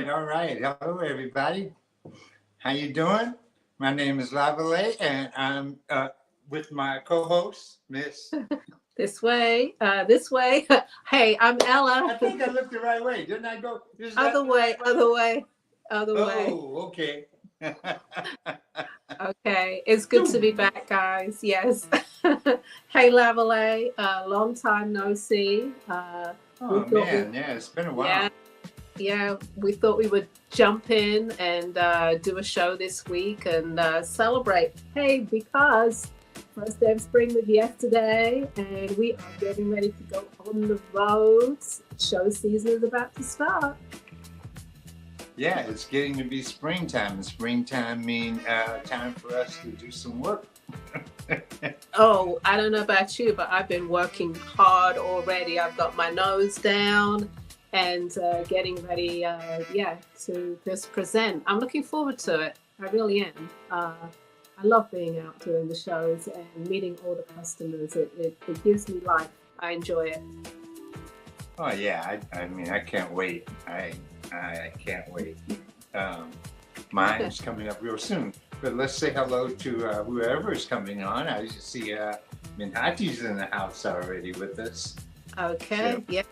All right. Hello, everybody. How you doing? My name is Lavalais, and I'm with my co-host, Miss. This way, this way. Hey, I'm Ella. I think I looked the right way, didn't I? Go other way, other way, other way. Oh, okay. Okay, it's good to be back, guys. Yes. Hey, Lavalais. Long time no see. Oh man, yeah, it's been a while. Yeah, we thought we would jump in and do a show this week and celebrate. Hey, because first day of spring was yesterday, and we are getting ready to go on the roads. Show season is about to start. Yeah, it's getting to be springtime, and springtime means time for us to do some work. Oh, I don't know about you, but I've been working hard already. I've got my nose down and getting ready, to just present. I'm looking forward to it. I really am. I love being out doing the shows and meeting all the customers. It gives me life. I enjoy it. Oh yeah, I mean, I can't wait. I can't wait. Mine's coming up real soon. But let's say hello to whoever is coming on. I just see Minhati's in the house already with us. Okay, So, yeah.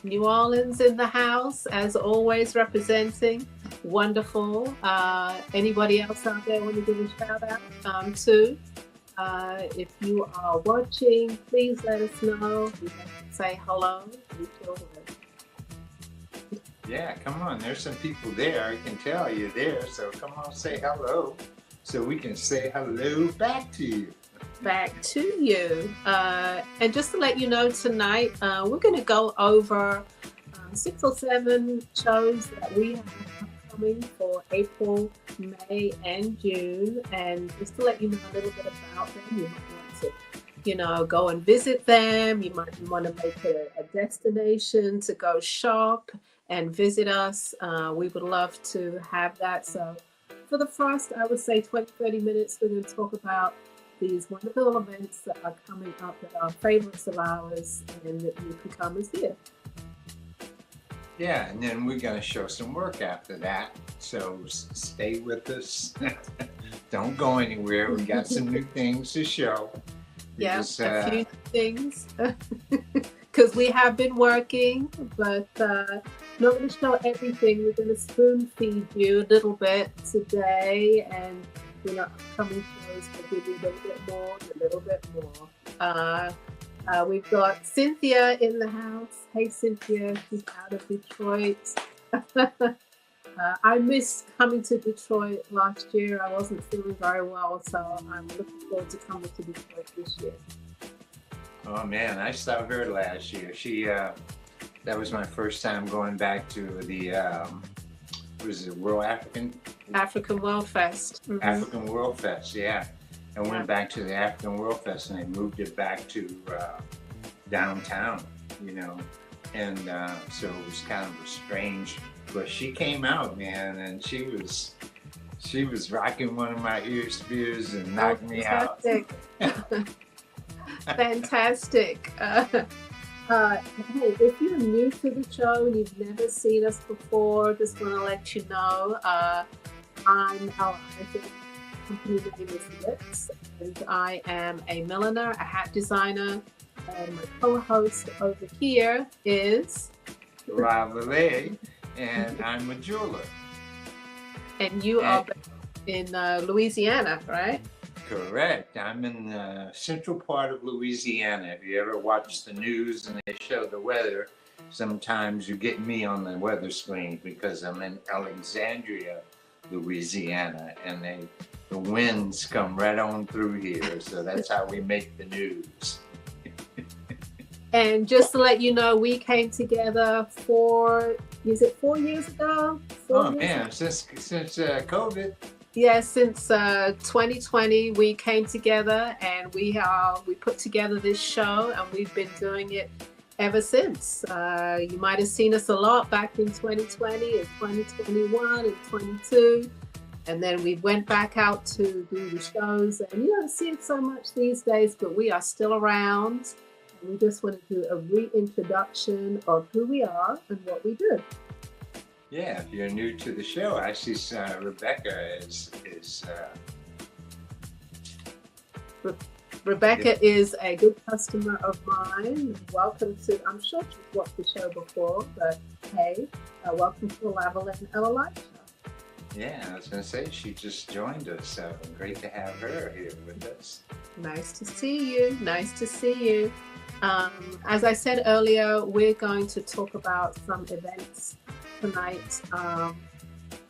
New Orleans in the house, as always, representing. Wonderful. Anybody else out there want to give a shout out to? If you are watching, please let us know. We have to say hello. We feel good. yeah, come on. There's some people there. I can tell you're there. So come on, say hello, so we can say hello back to you. Back to you. And just to let you know, tonight we're going to go over 6 or 7 shows that we have upcoming for April, May, and June. And just to let you know a little bit about them, you might want to, go and visit them. You might want to make it a destination to go shop and visit us. We would love to have that. So for the first, I would say 20-30 minutes, we're going to talk about these wonderful events that are coming up that are favorites of ours and that you can come and see it. Yeah, and then we're going to show some work after that. So stay with us. Don't go anywhere. We got some new things to show. Yeah, a few things. Because we have been working, but not going to show everything. We're going to spoon feed you a little bit today, and upcoming shows will give you a little bit more, a little bit more. We've got Cynthia in the house. Hey, Cynthia, she's out of Detroit. I missed coming to Detroit last year. I wasn't feeling very well, so I'm looking forward to coming to Detroit this year. Oh man, I saw her last year. She, that was my first time going back to the, World African World Fest. Mm-hmm. African World Fest, yeah. I went back to the African World Fest, and they moved it back to downtown, and so it was kind of a strange. But she came out, man, and she was rocking one of my ear spears and knocked me out. Fantastic. Hey, if you're new to the show and you've never seen us before, just want to let you know, I'm Ella. Company name is Lips, and I am a milliner, a hat designer, and my co-host over here is Lavalais, and I'm a jeweler. And you are in Louisiana, right? Correct. I'm in the central part of Louisiana. If you ever watch the news and they show the weather, sometimes you get me on the weather screen because I'm in Alexandria, Louisiana, and the winds come right on through here. So that's how we make the news. And just to let you know, we came together is it 4 years ago? Oh man, since COVID. Yeah, since 2020, we came together and we put together this show, and we've been doing it ever since. You might have seen us a lot back in 2020 and 2021 and 22. And then we went back out to do the shows, and you don't see it so much these days, but we are still around. We just want to do a reintroduction of who we are and what we do. Yeah, if you're new to the show, I see Rebecca Rebecca is a good customer of mine. Welcome to, I'm sure she's watched the show before, but hey, welcome to the Lavalais and Lavalais show. Yeah, I was going to say, she just joined us, so great to have her here with us. Nice to see you. Nice to see you. As I said earlier, we're going to talk about some events tonight.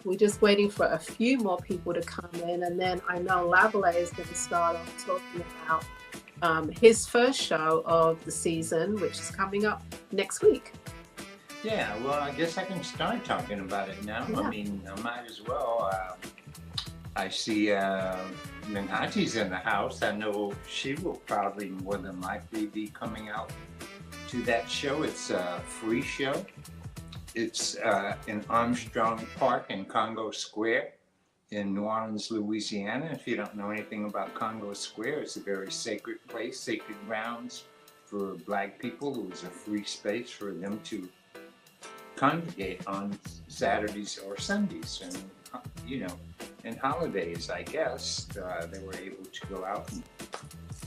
We're just waiting for a few more people to come in, and then I know Lavalais is going to start off talking about his first show of the season, which is coming up next week. Yeah, well, I guess I can start talking about it now. Yeah. I mean, I might as well. I see Minhati's in the house. I know she will probably more than likely be coming out to that show. It's a free show. It's in Armstrong Park in Congo Square in New Orleans, Louisiana. If you don't know anything about Congo Square, it's a very sacred place, sacred grounds for Black people. It was a free space for them to congregate on Saturdays or Sundays, and and holidays, I guess. They were able to go out and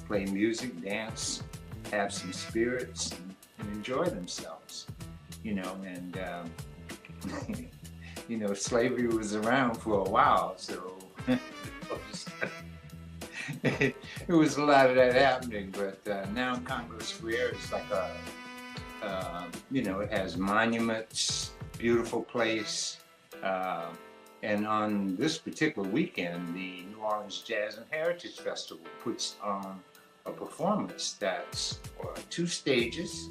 play music, dance, have some spirits, and enjoy themselves. And slavery was around for a while, so it was a lot of that happening. But now Congo Square is like it has monuments, beautiful place. And on this particular weekend, the New Orleans Jazz and Heritage Festival puts on a performance that's 2 stages.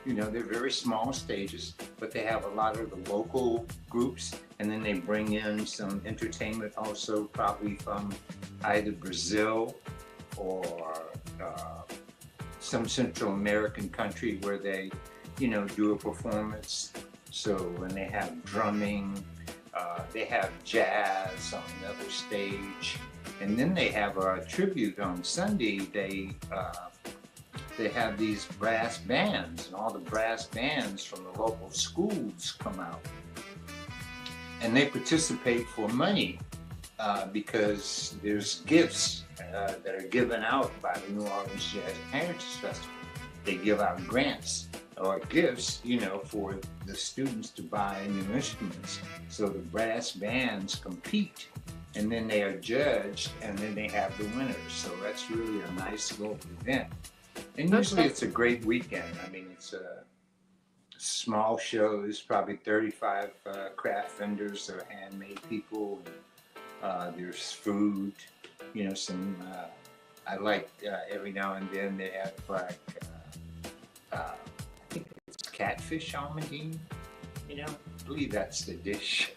They're very small stages, but they have a lot of the local groups, and then they bring in some entertainment also, probably from either Brazil or some Central American country where they, do a performance. So when they have drumming, they have jazz on another stage, and then they have a tribute on Sunday. They have these brass bands, and all the brass bands from the local schools come out, and they participate for money because there's gifts that are given out by the New Orleans Jazz and Heritage Festival. They give out grants or gifts, for the students to buy new instruments. So the brass bands compete, and then they are judged, and then they have the winners. So that's really a nice little event. And usually it's a great weekend. I mean, it's a small shows, probably 35 craft vendors or handmade people. There's food, some, I like every now and then they have like, I think it's catfish almondine, I believe that's the dish.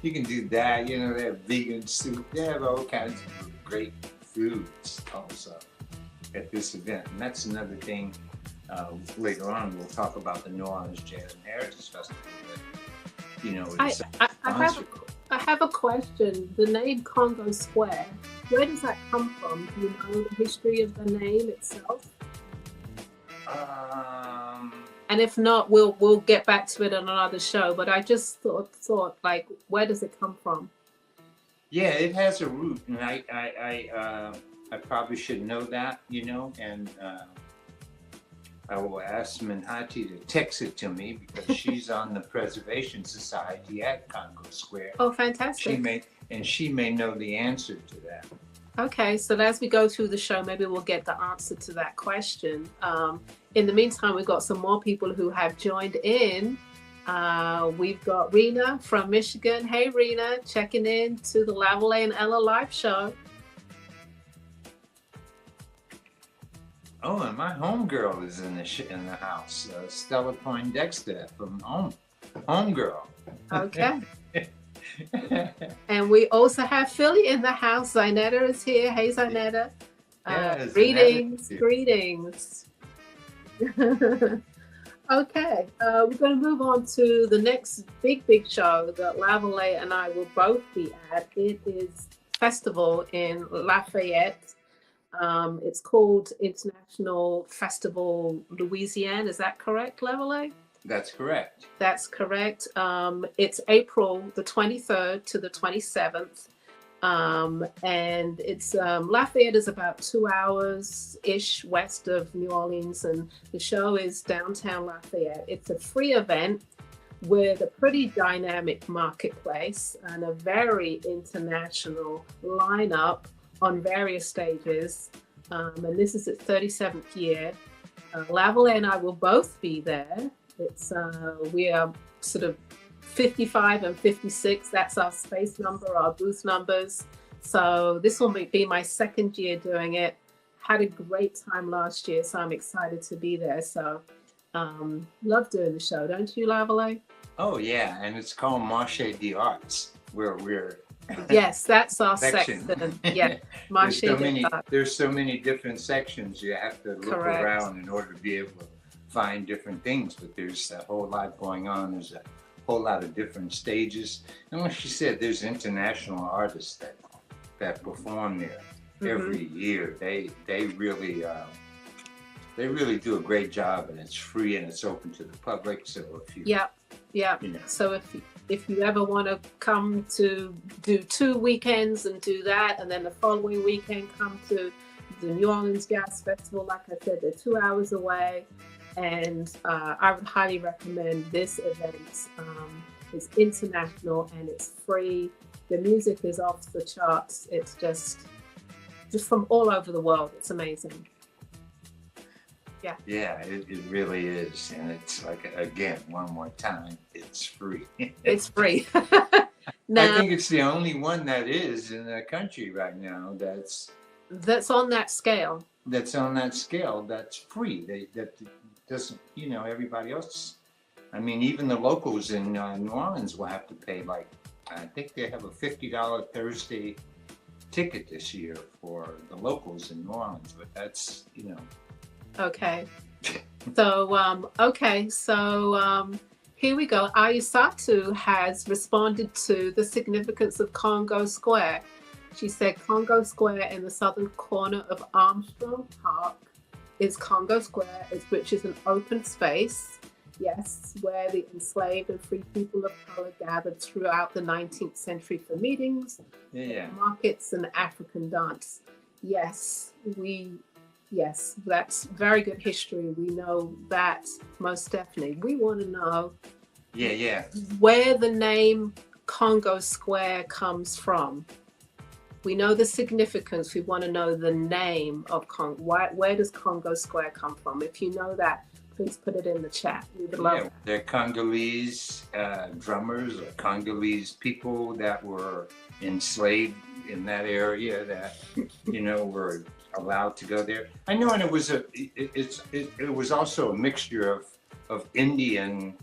You can do that, they have vegan soup, they have all kinds of great foods also at this event. And that's another thing, later on we'll talk about the New Orleans Jazz and Heritage Festival, but, it's I have a question. The name Congo Square, where does that come from? Do you know the history of the name itself? And if not, we'll get back to it on another show. But I just thought like, where does it come from? Yeah, it has a root, and I probably should know that, and I will ask Minhati to text it to me because she's on the Preservation Society at Congo Square. Oh, fantastic. She may know the answer to that. Okay, so as we go through the show, maybe we'll get the answer to that question. In the meantime, we've got some more people who have joined in. We've got Rena from Michigan. Hey, Rena, checking in to the Lavalais and Ella live show. Oh, and my homegirl is in the house. Stella Poindexter from Homegirl. Okay. And we also have Philly in the house. Zainetta is here. Hey, Zainetta. Yeah, Greetings, Zainetta. greetings. Okay, we're going to move on to the next big show that Lavalais and I will both be at. It is festival in Lafayette. It's called International Festival Louisiane. Is that correct, Lavalais? That's correct. That's correct. It's April the 23rd to the 27th. And it's Lafayette is about 2 hours-ish west of New Orleans, and the show is downtown Lafayette. It's a free event with a pretty dynamic marketplace and a very international lineup on various stages. And this is its 37th year. Lavalais and I will both be there. We are sort of 55 and 56. That's our space number, our booth numbers. So this will be my second year doing it. Had a great time last year, so I'm excited to be there. So love doing the show, don't you, Lavalais? Oh yeah, and it's called Marché des Arts, where we're yes, that's our section. section. Yeah, Marché des Arts. There's so many different sections. You have to look Correct. around in order to be able to find different things. But there's a whole lot going on. There's a whole lot of different stages. And like she said, there's international artists that perform there every year. They really do a great job, and it's free and it's open to the public. So if you you know. So if you ever want to come to do 2 weekends and do that, and then the following weekend come to the New Orleans Jazz Festival, like I said, they're 2 hours away. And I would highly recommend this event. It's international and it's free. The music is off the charts. It's just from all over the world. It's amazing. Yeah. Yeah, it really is. And it's like, again, one more time, it's free. It's free. Now, I think it's the only one that is in the country right now that's on that scale. That's on that scale. That's free. That doesn't, everybody else. I mean, even the locals in New Orleans will have to pay, like, I think they have a $50 Thursday ticket this year for the locals in New Orleans, but that's, Okay. So, here we go. Ayusatu has responded to the significance of Congo Square. She said Congo Square in the southern corner of Armstrong Park is Congo Square, which is an open space, yes, where the enslaved and free people of color gathered throughout the 19th century for meetings, markets, and African dance. Yes, that's very good history. We know that most definitely. We want to know where the name Congo Square comes from. We know the significance. We want to know the name of Congo. Where does Congo Square come from? If you know that, please put it in the chat. We would love that. They're Congolese drummers or Congolese people that were enslaved in that area that, were allowed to go there. I know, and it was also a mixture of Indian.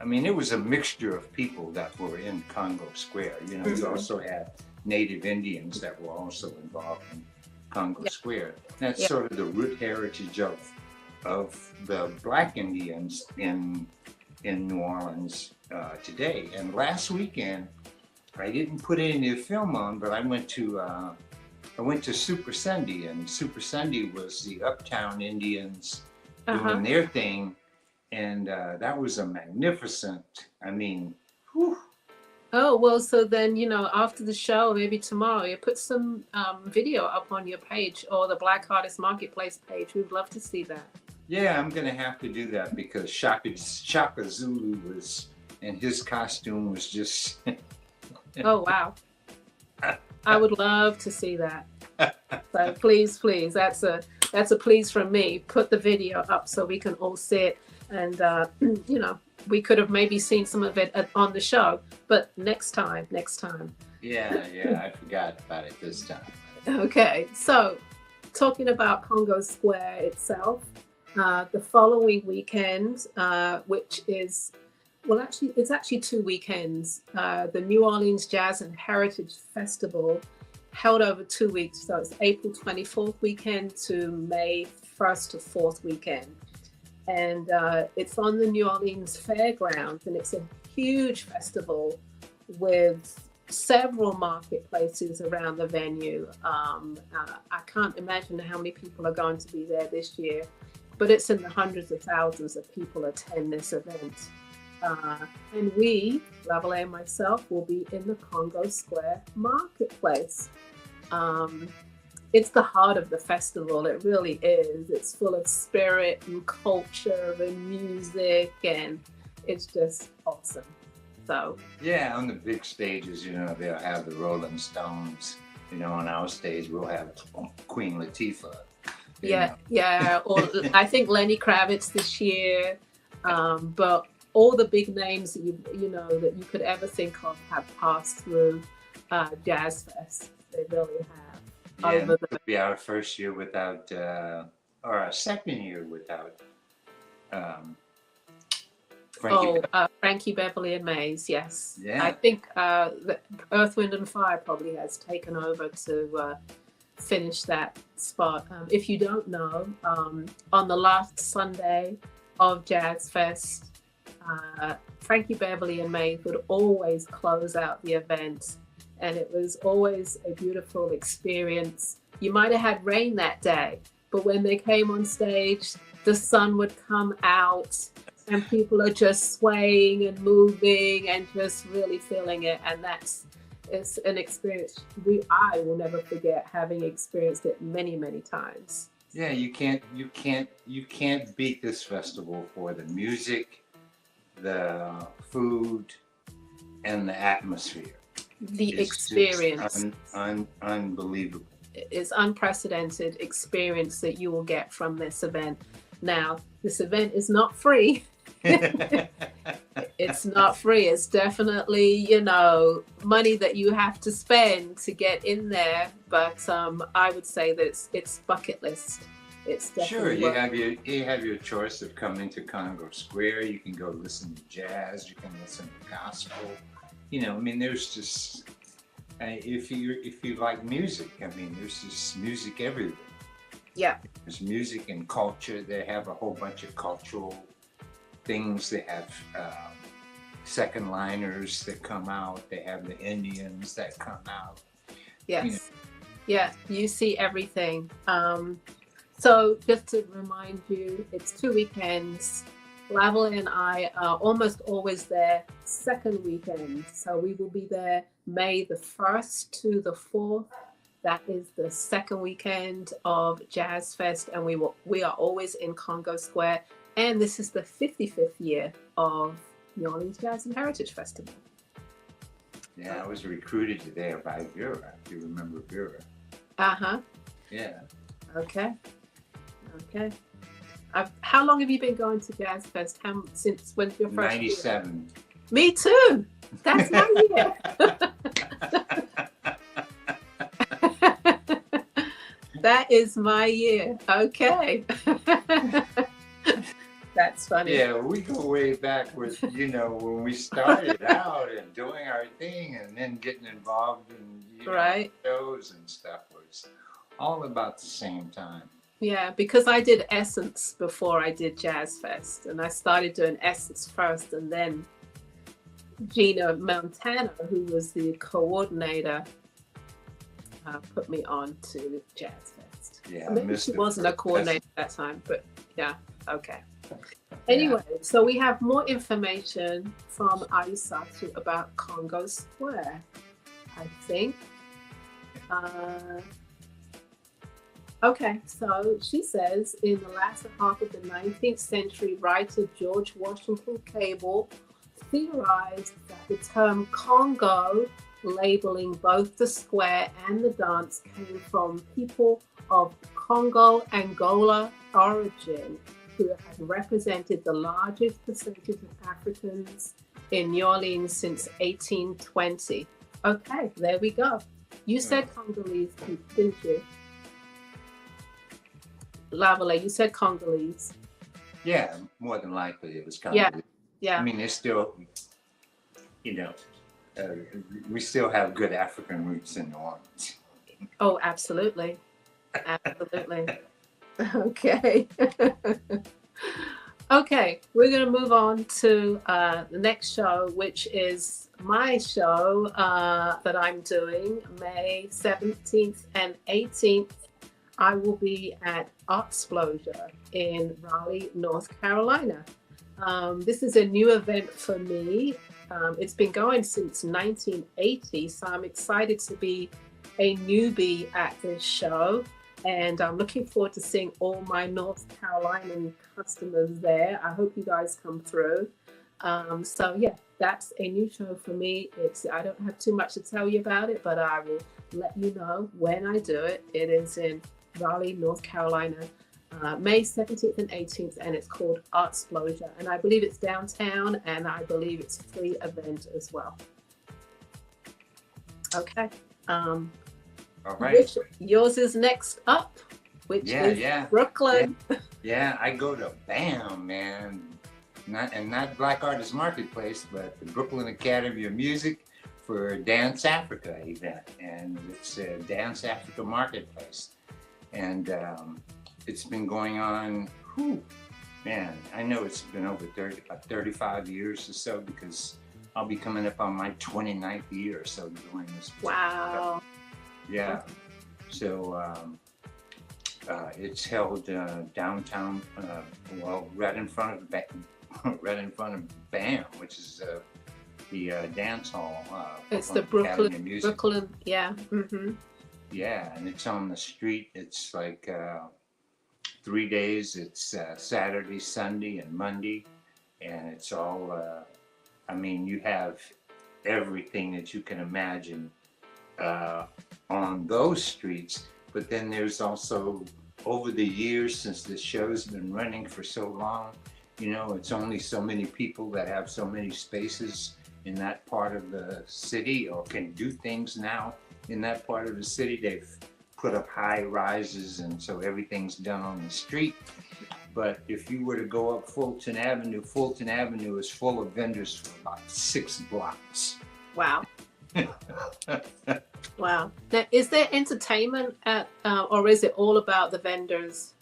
I mean, it was a mixture of people that were in Congo Square. You also had Native Indians that were also involved in Congo Square. That's sort of the root heritage of the Black Indians in New Orleans today. And last weekend, I didn't put any of the film on, but I went to Super Sunday, and Super Sunday was the Uptown Indians doing their thing, and that was a magnificent. I mean, whew. Oh, well, so then, after the show, maybe tomorrow, you put some video up on your page or the Black Artist Marketplace page. We'd love to see that. Yeah, I'm going to have to do that because Shaka Zulu and his costume was just... Oh, wow. I would love to see that. So please, that's a please from me. Put the video up so we can all see it. And, we could have maybe seen some of it on the show, but next time. Yeah, I forgot about it this time. Okay, so talking about Congo Square itself, the following weekend, which is, well, actually, it's actually 2 weekends. The New Orleans Jazz and Heritage Festival held over 2 weeks. So it's April 24th weekend to May 1st to 4th weekend. And it's on the New Orleans Fairgrounds, and it's a huge festival with several marketplaces around the venue. I can't imagine how many people are going to be there this year, but it's in the hundreds of thousands of people attend this event. And we, Lavalais and myself, will be in the Congo Square Marketplace. It's the heart of the festival. It really is. It's full of spirit and culture and music, and it's just awesome. So yeah, on the big stages, they'll have the Rolling Stones. On our stage, we'll have Queen Latifah. Yeah. Or I think Lenny Kravitz this year. But all the big names that that you could ever think of have passed through Jazz Fest. They really have. Yeah, it'll be our first year without, or our second year without Frankie Beverly and Mays, yes. Yeah. I think Earth, Wind and Fire probably has taken over to finish that spot. If you don't know, on the last Sunday of Jazz Fest, Frankie Beverly and Mays would always close out the event. And it was always a beautiful experience. You might have had rain that day, but when they came on stage, the sun would come out and people are just swaying and moving and just really feeling it. And it's an experience I will never forget, having experienced it many, many times. Yeah, you can't beat this festival for the music, the food, and the atmosphere. The experience. Unbelievable. It's unprecedented experience that you will get from this event. Now, this event is not free. It's not free. It's definitely, money that you have to spend to get in there. But I would say that it's bucket list. It's definitely sure. You have your choice of coming to Congo Square. You can go listen to jazz. You can listen to gospel. There's just if you like music, there's just music everywhere. Yeah. There's music and culture. They have a whole bunch of cultural things. They have second liners that come out. They have the Indians that come out. Yes. Yeah, you see everything. So just to remind you, it's 2 weekends. Lavalais and I are almost always there second weekend. So we will be there May the 1st to the 4th. That is the second weekend of Jazz Fest, and we are always in Congo Square. And this is the 55th year of New Orleans Jazz and Heritage Festival. Yeah, I was recruited there by Vera, if you remember Vera. Uh-huh. Yeah. Okay. How long have you been going to Jazz Fest? Since when's your first 97. Year? Me too. That's my year. That is my year. Okay. That's funny. Yeah, we go way back with, when we started out and doing our thing and then getting involved in right. shows and stuff was all about the same time. Yeah, because I did Essence before I did Jazz Fest, and I started doing Essence first, and then Gina Montana, who was the coordinator, put me on to Jazz Fest. Yeah, maybe she wasn't a coordinator at that time, but yeah, okay. Anyway, so we have more information from Aisatu about Congo Square, I think. Okay, so she says, in the latter half of the 19th century, writer George Washington Cable theorized that the term Congo, labeling both the square and the dance, came from people of Congo, Angola origin, who had represented the largest percentage of Africans in New Orleans since 1820. Okay, there we go. You said Congolese people, didn't you? Lavalais. You said Congolese. Yeah, more than likely it was Yeah, Congolese. I yeah. mean, there's still, you know, uh, we still have good African roots in New Orleans. Oh, absolutely. Absolutely. Okay. Okay, we're going to move on to the next show, which is my show that I'm doing May 17th and 18th. I will be at Artsplosure in Raleigh, North Carolina. This is a new event for me. It's been going since 1980, so I'm excited to be a newbie at this show. And I'm looking forward to seeing all my North Carolinian customers there. I hope you guys come through. So yeah, that's a new show for me. I don't have too much to tell you about it, but I will let you know when I do it. It is in Raleigh, North Carolina, May 17th and 18th, and it's called Artsplosure. And I believe it's downtown, and I believe it's a free event as well. Okay. All right. Yours is next up, which is Brooklyn. Yeah, I go to BAM, man. Not Black Artist Marketplace, but the Brooklyn Academy of Music for Dance Africa event. And it's a Dance Africa Marketplace. And it's been going on, man, I know it's been over 35 years or so, because I'll be coming up on my 29th year or so doing this. Wow. Yeah. So it's held downtown, well, right in front of BAM, which is the dance hall. It's the Brooklyn, yeah. Mm-hmm. Yeah, and it's on the street. It's like 3 days. It's Saturday, Sunday, and Monday, and it's all. I mean, you have everything that you can imagine on those streets. But then there's also, over the years, since the show's been running for so long, you know, it's only so many people that have so many spaces in that part of the city, or can do things now in that part of the city. They've put up high rises, and so everything's done on the street. But if you were to go up Fulton Avenue is full of vendors for about 6 blocks. Wow. Wow. Now, is there entertainment at, or is it all about the vendors?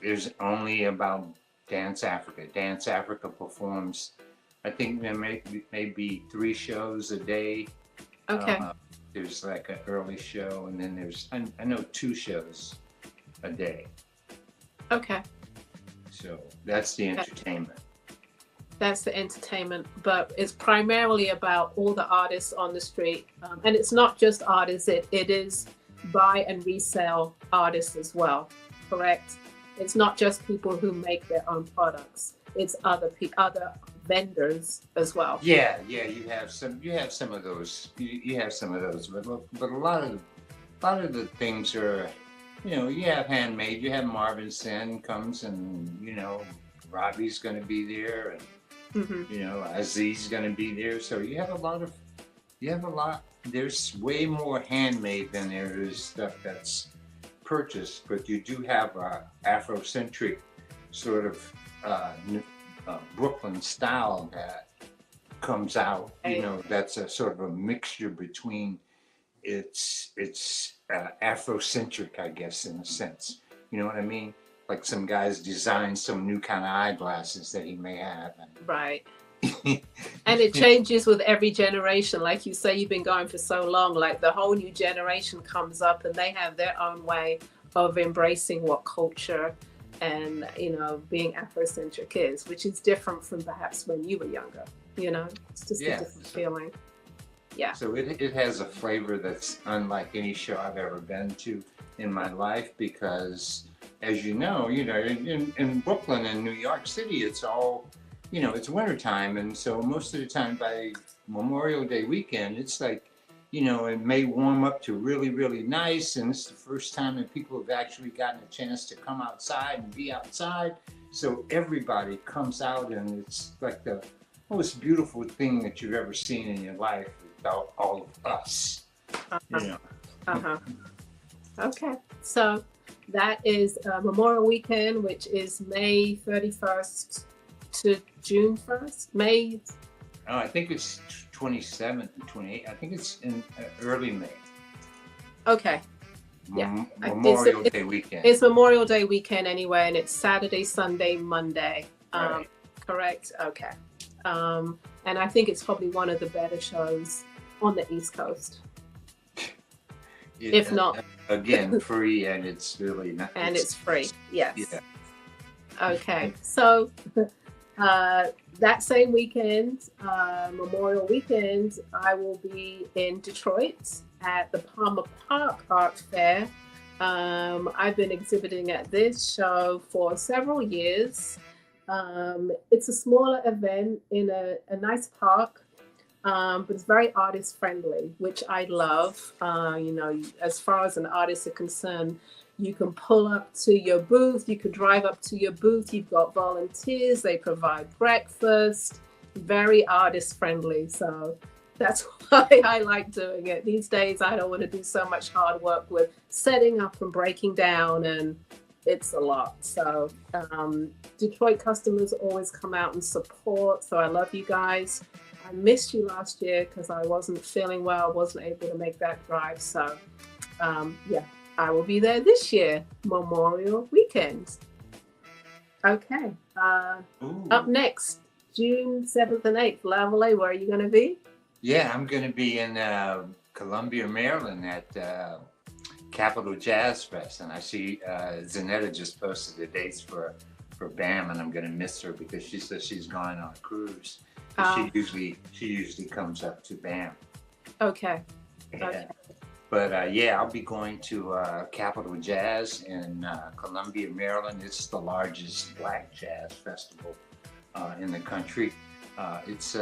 There's only about Dance Africa. Dance Africa performs, I think there may be 3 shows a day. Okay. There's like an early show, and then there's, I know, 2 shows a day. Okay. So that's the entertainment. That's the entertainment, but it's primarily about all the artists on the street. And it's not just artists, it is buy and resell artists as well, correct? It's not just people who make their own products. It's other vendors as well. Yeah, you have some of those. You have some of those, but a lot of the things are, you know, you have handmade. You have Marvin Sen comes, and you know, Robbie's going to be there, and you know, Aziz's going to be there. So you have a lot. There's way more handmade than there is stuff that's purchased, but you do have a Afrocentric sort of Brooklyn style that comes out. You know, that's a sort of a mixture between it's Afrocentric, I guess, in a sense. You know what I mean? Like some guys design some new kind of eyeglasses that he may have. Right. And it changes with every generation. Like you say, you've been going for so long, like the whole new generation comes up and they have their own way of embracing what culture and, you know, being Afrocentric is, which is different from perhaps when you were younger. You know, it's just a different feeling. Yeah. So it has a flavor that's unlike any show I've ever been to in my life, because as you know, in Brooklyn and New York City, it's all, you know, it's wintertime. And so most of the time by Memorial Day weekend, it's like, you know, it may warm up to really, really nice. And it's the first time that people have actually gotten a chance to come outside and be outside. So everybody comes out, and it's like the most beautiful thing that you've ever seen in your life without all of us. You know. Okay. So That is Memorial Weekend, which is May 31st to June 1st. May. Oh, I think it's 27th and 28th. I think it's in early May. Okay. Yeah. Memorial Day weekend. It's Memorial Day weekend anyway, and it's Saturday, Sunday, Monday. Right. Correct? Okay. And I think it's probably one of the better shows on the East Coast. If not. Again, free, and it's really not. And it's free, yes. Yeah. Okay. So that same weekend, Memorial Weekend, I will be in Detroit at the Palmer Park Art Fair. I've been exhibiting at this show for several years. It's a smaller event in a nice park, but it's very artist friendly, which I love. You know, as far as an artist is concerned, you can pull up to your booth, you can drive up to your booth, you've got volunteers, they provide breakfast, very artist friendly. So that's why I like doing it. These days, I don't want to do so much hard work with setting up and breaking down, and it's a lot. So Detroit customers always come out and support. So I love you guys. I missed you last year because I wasn't feeling well, wasn't able to make that drive. So yeah, I will be there this year, Memorial Weekend. Okay. Up next, June 7th and 8th, Lavalais, where are you going to be? Yeah, I'm going to be in Columbia, Maryland at Capitol Jazz Fest, and I see Zanetta just posted the dates for BAM, and I'm going to miss her because she says she's going on a cruise. She usually comes up to BAM. Okay. Yeah. Okay. But yeah, I'll be going to Capitol Jazz in Columbia, Maryland. It's the largest black jazz festival in the country. It's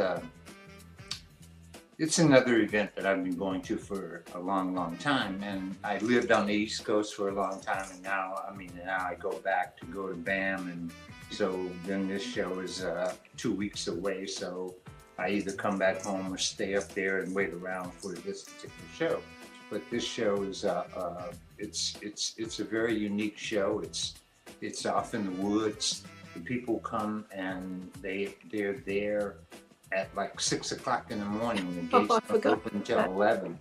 another event that I've been going to for a long, long time. And I lived on the East Coast for a long time, and now I go back to go to BAM, and so then this show is 2 weeks away. So I either come back home or stay up there and wait around for this particular show. But this show is it's a very unique show. It's off in the woods. The people come and they're there at like 6 o'clock in the morning. The gates don't open until 11.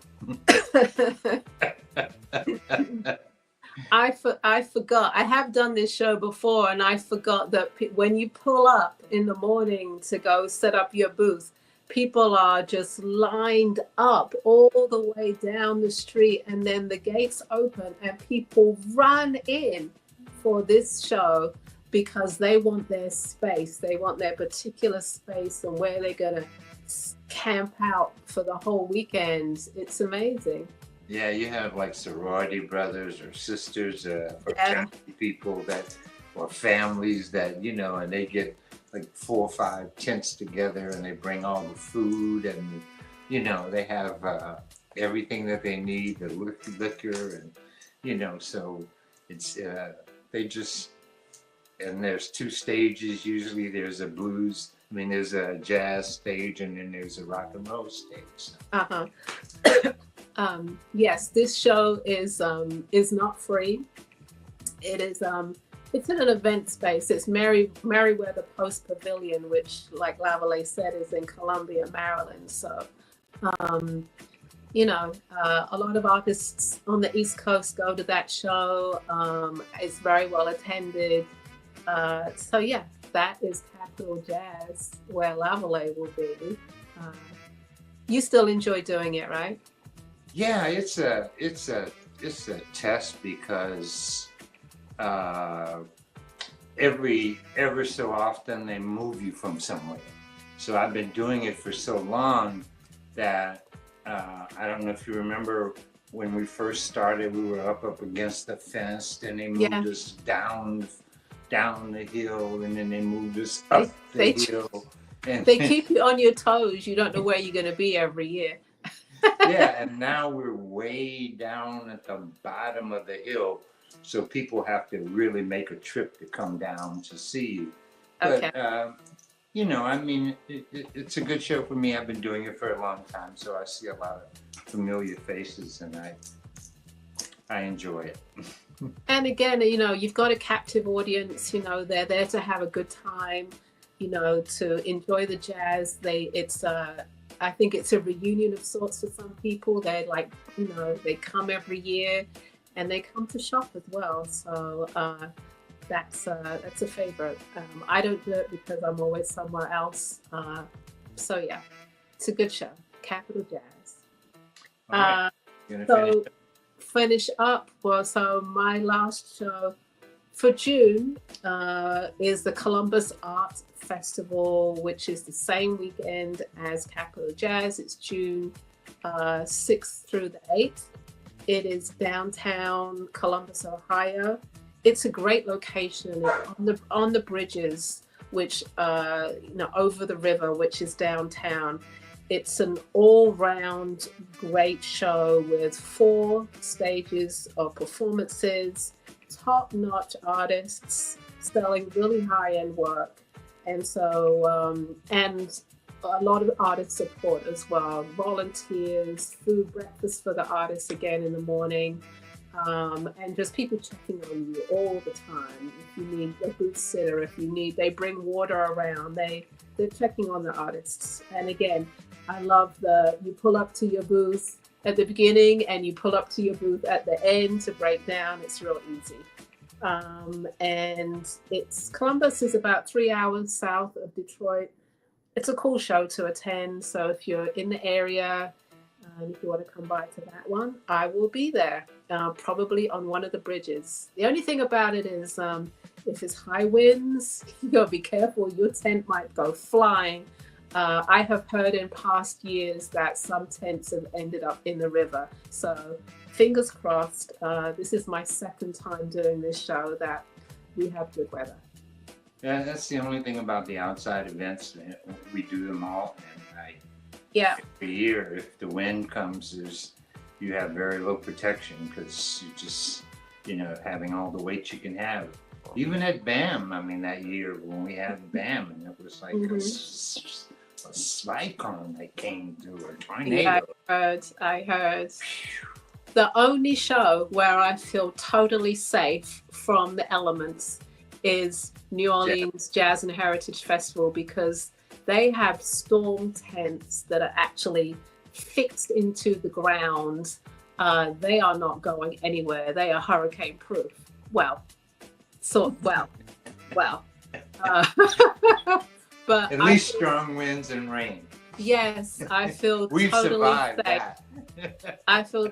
I forgot. I have done this show before, and I forgot that when you pull up in the morning to go set up your booth, people are just lined up all the way down the street, and then the gates open and people run in for this show because they want their space. They want their particular space and where they're going to camp out for the whole weekend. It's amazing. Yeah, you have like sorority brothers or sisters, fraternity people or families that, and they get like 4 or 5 tents together, and they bring all the food, and they have everything that they need, the liquor, and so it's and there's 2 stages. Usually there's there's a jazz stage, and then there's a rock and roll stage. Yes, this show is not free. It is it's in an event space. It's Merriweather Post Pavilion, which, like Lavalais said, is in Columbia, Maryland. So, a lot of artists on the East Coast go to that show. It's very well attended. So yeah, that is Capitol Jazz, where Lavalais will be. You still enjoy doing it, right? Yeah, it's a test because ever so often they move you from somewhere. So I've been doing it for so long that I don't know if you remember when we first started, we were up against the fence, and they moved us down the hill, and then they moved us up the hill. And they keep you on your toes. You don't know where you're going to be every year. Yeah, and now we're way down at the bottom of the hill, so people have to really make a trip to come down to see you. But, okay. It's a good show for me. I've been doing it for a long time, so I see a lot of familiar faces, and I enjoy it. And again, you know, you've got a captive audience. You know, they're there to have a good time. You know, to enjoy the jazz. I think it's a reunion of sorts for some people. They like, you know, they come every year, and they come to shop as well. So that's a favorite. I don't do it because I'm always somewhere else. So yeah, it's a good show. Capital Jazz. All right. Uh, Gonna finish. so finish up. Well, so my last show for June is the Columbus Art Festival, which is the same weekend as Capital Jazz. It's June 6th through the 8th. It is downtown Columbus, Ohio. It's a great location. It's on the bridges, which you know, over the river, which is downtown. It's an all-round great show with 4 stages of performances, top-notch artists selling really high-end work, and so and a lot of artist support as well. Volunteers, food, breakfast for the artists again in the morning. And just people checking on you all the time. If you need a booth sitter, they bring water around. They're checking on the artists. And again, I love you pull up to your booth at the beginning and you pull up to your booth at the end to break down. It's real easy. And Columbus is about 3 hours south of Detroit. It's a cool show to attend. So if you're in the area, and if you want to come by to that one, I will be there, probably on one of the bridges. The only thing about it is if it's high winds, you got to be careful. Your tent might go flying. I have heard in past years that some tents have ended up in the river. So fingers crossed. This is my second time doing this show that we have good weather. Yeah, that's the only thing about the outside events. We do them all, and every year, if the wind comes, you have very low protection because you just, you know, having all the weight you can have. Even at BAM, I mean, that year when we had BAM, and it was like a cyclone that came through, a tornado. Yeah, I heard. The only show where I feel totally safe from the elements is New Orleans Jazz and Heritage Festival, because they have storm tents that are actually fixed into the ground. They are not going anywhere. They are hurricane proof. Well. But at least strong winds and rain. Yes, I feel We've totally survived safe. that. I feel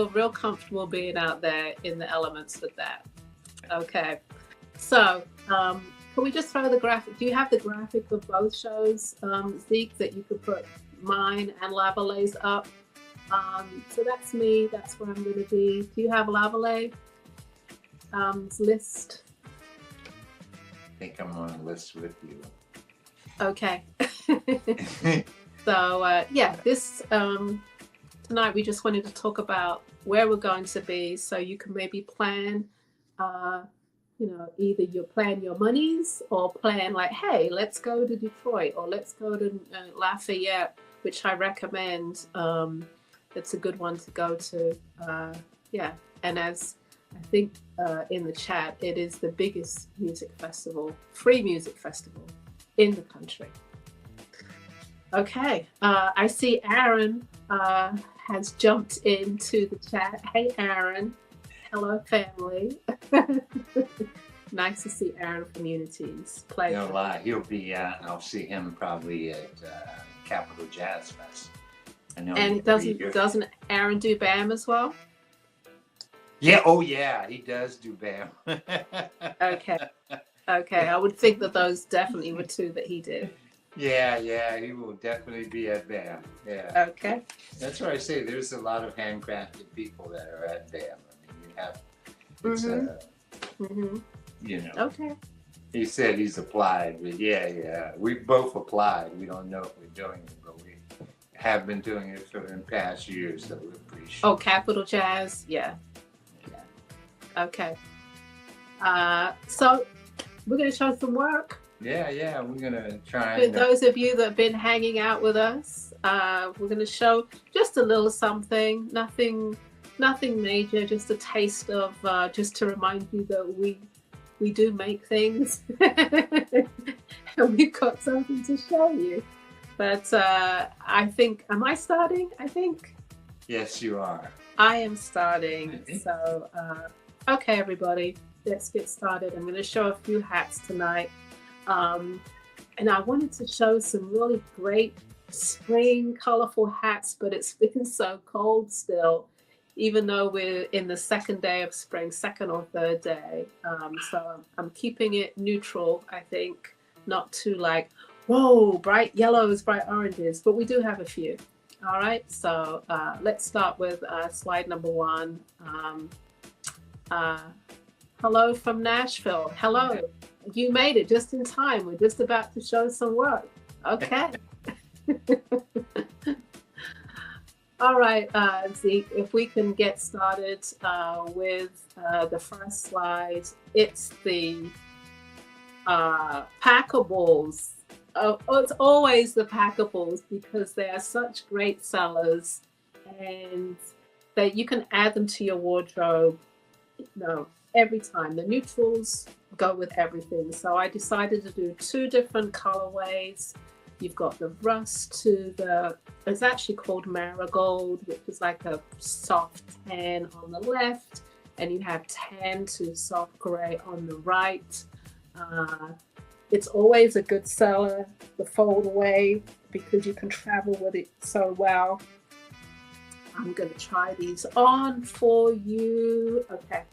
real comfortable being out there in the elements with that. Okay, so can we just throw the graphic? Do you have the graphic of both shows, Zeke, that you could put mine and Lavalais up? So that's me. That's where I'm going to be. Do you have Lavalais list? I think I'm on a list with you. Okay. So this tonight we just wanted to talk about where we're going to be, so you can maybe plan. You know, either you plan your monies or plan like, hey, let's go to Detroit or let's go to Lafayette, which I recommend. It's a good one to go to. And as I think in the chat, it is the biggest free music festival in the country. Okay, I see Aaron has jumped into the chat. Hey, Aaron. Hello, family. Nice to see Aaron from Unity's play. No lie, he'll be. I'll see him probably at Capital Jazz Fest. I know. And doesn't Aaron do BAM as well? Yeah. Oh, yeah. He does do BAM. Okay. I would think that those definitely were 2 that he did. Yeah. He will definitely be at BAM. Yeah. Okay. That's why I say there's a lot of handcrafted people that are at BAM. It's, you know. Okay. He said he's applied, but yeah. We both applied. We don't know if we're doing it, but we have been doing it for the past years, so we're pretty sure. Oh, Capital Jazz? Yeah. Okay. So we're going to show some work. Yeah. We're going to try. For those of you that have been hanging out with us, we're going to show just a little something. Nothing nothing major, just a taste of, just to remind you that we do make things and we've got something to show you. But I think, am I starting? I think. Yes, you are. I am starting. So, okay, everybody, let's get started. I'm going to show a few hats tonight. And I wanted to show some really great spring colorful hats, but it's been so cold still, even though we're in the second day of spring, second or third day. So I'm keeping it neutral, I think, not too like, whoa, bright yellows, bright oranges, but we do have a few. All right, so let's start with slide number 1. Hello from Nashville. Hello. You made it just in time. We're just about to show some work. Okay. All right, Zeke, if we can get started with the first slide. It's the packables. It's always the packables because they are such great sellers and that you can add them to your wardrobe, every time. The neutrals go with everything. So I decided to do 2 different colorways. You've got the rust to it's actually called marigold, which is like a soft tan on the left, and you have tan to soft gray on the right. It's always a good seller, the fold away, because you can travel with it so well. I'm going to try these on for you. Okay.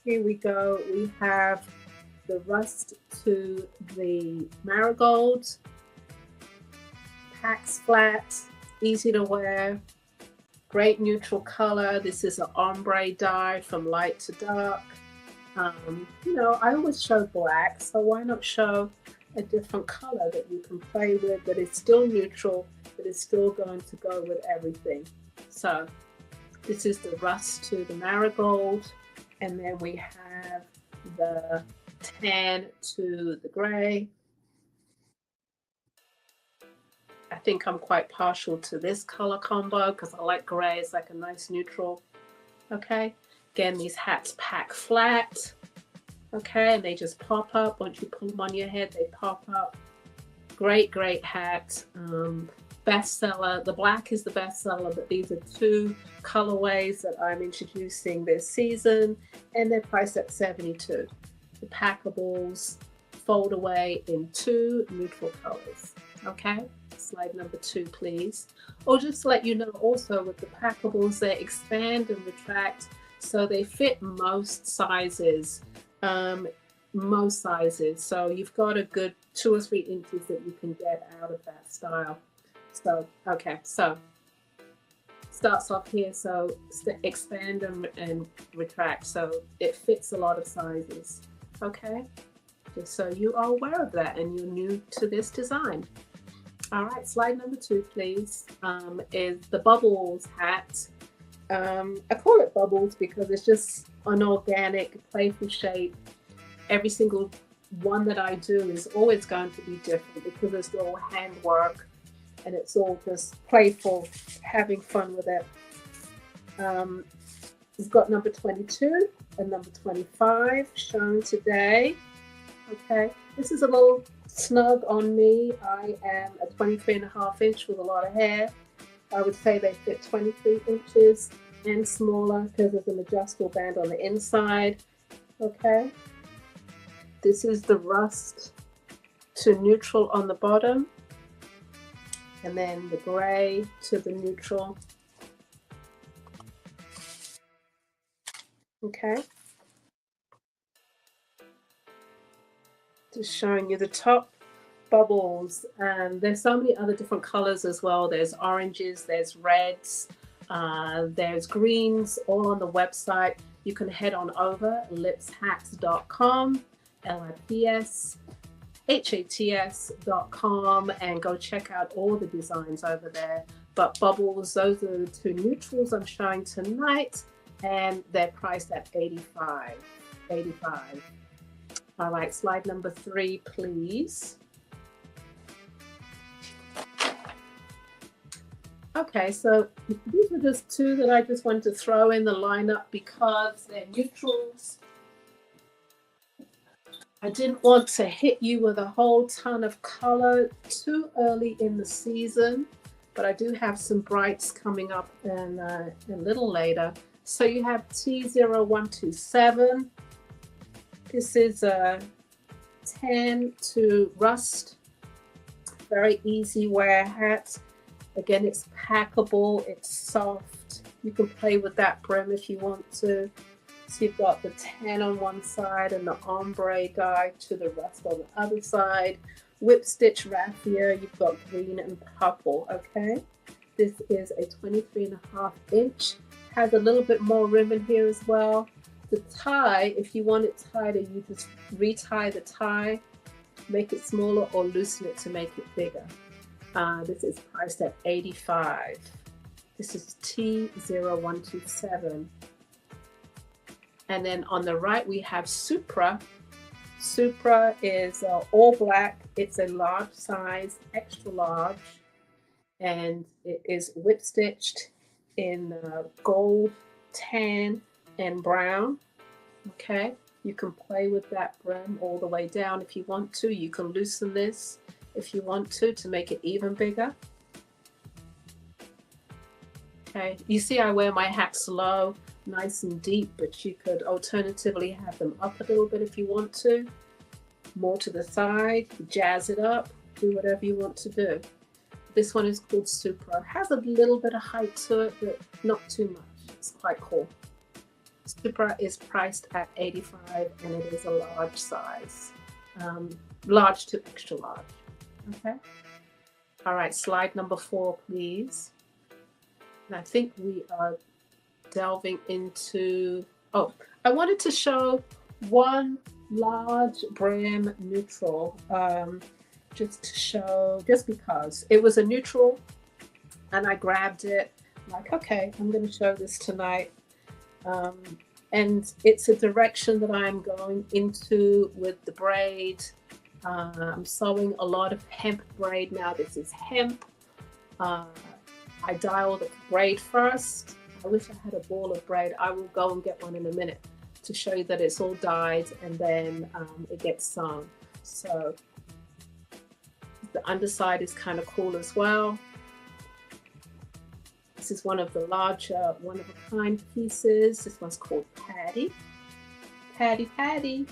Here we go. We have the rust to the marigold. Packs flat, easy to wear, great neutral color. This is an ombre dye from light to dark. I always show black, so why not show a different color that you can play with that is still neutral, that is still going to go with everything. So this is the rust to the marigold. And then we have the tan to the gray. I think I'm quite partial to this color combo because I like gray. It's like a nice neutral. Okay. Again, these hats pack flat. Okay. And they just pop up. Once you put them on your head, they pop up. Great, great hat. Bestseller. The black is the bestseller, but these are 2 colorways that I'm introducing this season, and they're priced at $72. The packables fold away in 2 neutral colors. Okay, slide number 2, please. Or just to let you know, also with the packables, they expand and retract, so they fit most sizes. So you've got a good 2 or 3 inches that you can get out of that style. So, okay, so starts off here, so expand and retract, so it fits a lot of sizes. Okay, just so you are aware of that and you're new to this design. All right, slide number 2, please, is the bubbles hat. I call it bubbles because it's just an organic, playful shape. Every single one that I do is always going to be different because it's all handwork. And it's all just playful, having fun with it. We've got number 22 and number 25 shown today. Okay, this is a little snug on me. I am a 23.5 inch with a lot of hair. I would say they fit 23 inches and smaller because there's an adjustable band on the inside. Okay, this is the rust to neutral on the bottom. And then the gray to the neutral. Okay. Just showing you the top bubbles. And there's so many other different colors as well. There's oranges, there's reds, there's greens, all on the website. You can head on over lipshats.com, LIPS.hats.com, and go check out all the designs over there. But bubbles, those are the 2 neutrals I'm showing tonight, and they're priced at $85. All right, slide number 3, please. Okay, so these were just two that I just wanted to throw in the lineup because they're neutrals. I didn't want to hit you with a whole ton of color too early in the season, but I do have some brights coming up and a little later. So you have T0127. This is a tan to rust, very easy wear hat. Again, it's packable, it's soft. You can play with that brim if you want to. So you've got the tan on one side and the ombre guide to the rust on the other side. Whip stitch raffia, you've got green and purple, okay? This is a 23.5 inch. Has a little bit more ribbon here as well. The tie, if you want it tighter, you just retie the tie, make it smaller or loosen it to make it bigger. This is priced at $85. This is T0127. And then on the right, we have Supra. Supra is all black. It's a large size, extra large. And it is whip stitched in gold, tan, and brown. Okay, you can play with that brim all the way down if you want to. You can loosen this if you want to make it even bigger. Okay, you see I wear my hats low, nice and deep, but you could alternatively have them up a little bit if you want to. More to the side, jazz it up, do whatever you want to do. This one is called Supra. Has a little bit of height to it, but not too much. It's quite cool. Supra is priced at $85 and it is a large size. Large to extra large. Okay. All right, slide number 4, please. And I think we are delving into, oh, I wanted to show one large brim neutral, just to show, just because it was a neutral and I grabbed it, like, okay, I'm going to show this tonight. And it's a direction that I'm going into with the braid. I'm sewing a lot of hemp braid now. This is hemp. I dial the braid first. I wish I had a ball of braid. I will go and get one in a minute to show you that it's all dyed and then it gets sewn. So the underside is kind of cool as well. This is one of the larger one-of-a-kind pieces. This one's called Patty. Patty.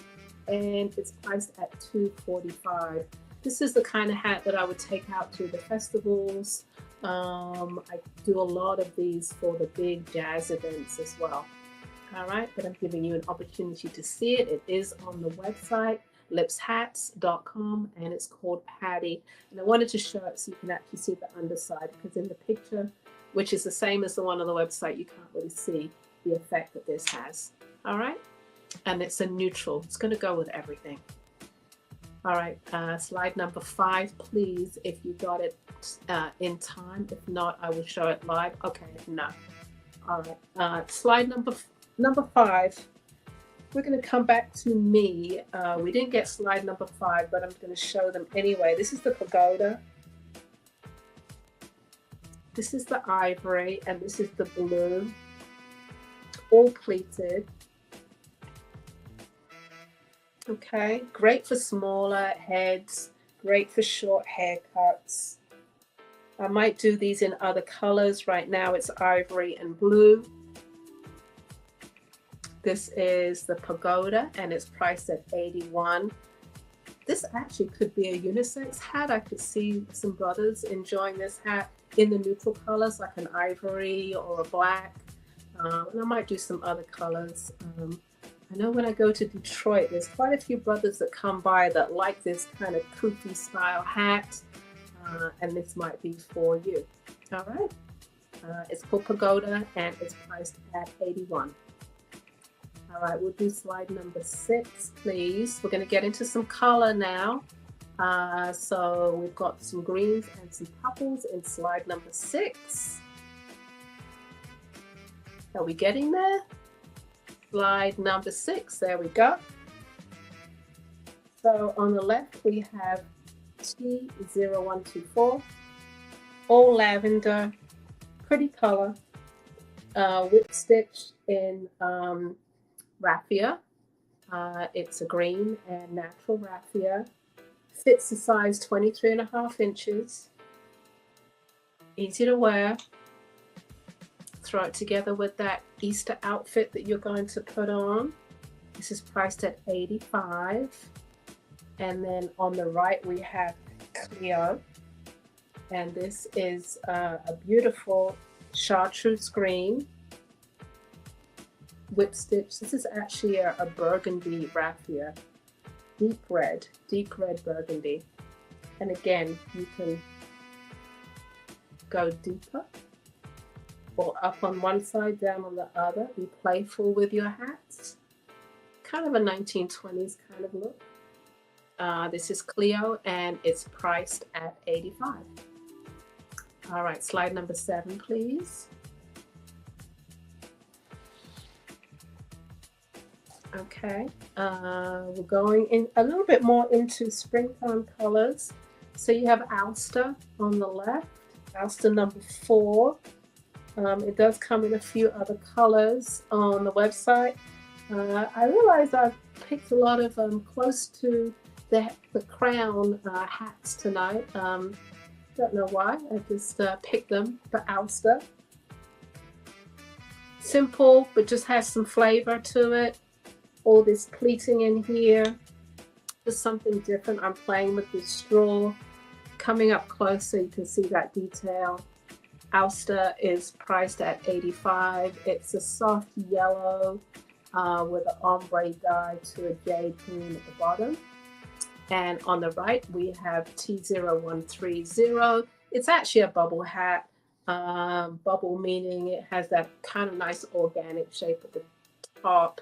And it's priced at $245. This is the kind of hat that I would take out to the festivals. I do a lot of these for the big jazz events as well. All right, but I'm giving you an opportunity to see it. It is on the website, lipshats.com, and it's called Patty. And I wanted to show it so you can actually see the underside, because in the picture, which is the same as the one on the website, you can't really see the effect that this has. All right, and it's a neutral. It's going to go with everything. All right, slide number 5, please, if you got it in time. If not, I will show it live. Okay, no. All right, slide number 5. We're going to come back to me. We didn't get slide number 5, but I'm going to show them anyway. This is the pagoda. This is the ivory, and this is the blue, all pleated. Okay, great for smaller heads, great for short haircuts. I might do these in other colors. Right now it's ivory and blue. This is the pagoda and it's priced at $81. This actually could be a unisex hat. I could see some brothers enjoying this hat in the neutral colors, like an ivory or a black. And I might do some other colors. I know when I go to Detroit, there's quite a few brothers that come by that like this kind of kooky style hat, and this might be for you. All right, it's called Pagoda and it's priced at $81. All right, we'll do slide number 6, please. We're going to get into some color now. So we've got some greens and some purples in slide number 6. Are we getting there? Slide number 6, there we go. So on the left we have T0124, all lavender, pretty color. Whip stitch in raffia. It's a green and natural raffia. Fits the size 23.5 inches. Easy to wear. Throw it together with that Easter outfit that you're going to put on. This is priced at $85. And then on the right we have Cleo. And this is a beautiful chartreuse green whip stitch. This is actually a burgundy raffia. Deep red burgundy. And again, you can go deeper or up on one side, down on the other. Be playful with your hats. Kind of a 1920s kind of look. This is Cleo and it's priced at $85. All right, slide number 7, please. Okay, we're going in a little bit more into springtime colors. So you have Ulster on the left, Ulster number 4. It does come in a few other colors on the website. I realize I've picked a lot of close to the crown hats tonight. Don't know why, I just picked them for Ulster. Simple, but just has some flavor to it. All this pleating in here, just something different. I'm playing with this straw. Coming up close so you can see that detail. Ulster is priced at $85. It's a soft yellow with an ombre dye to a jade green at the bottom. And on the right we have T0130. It's actually a bubble hat. Bubble meaning it has that kind of nice organic shape at the top.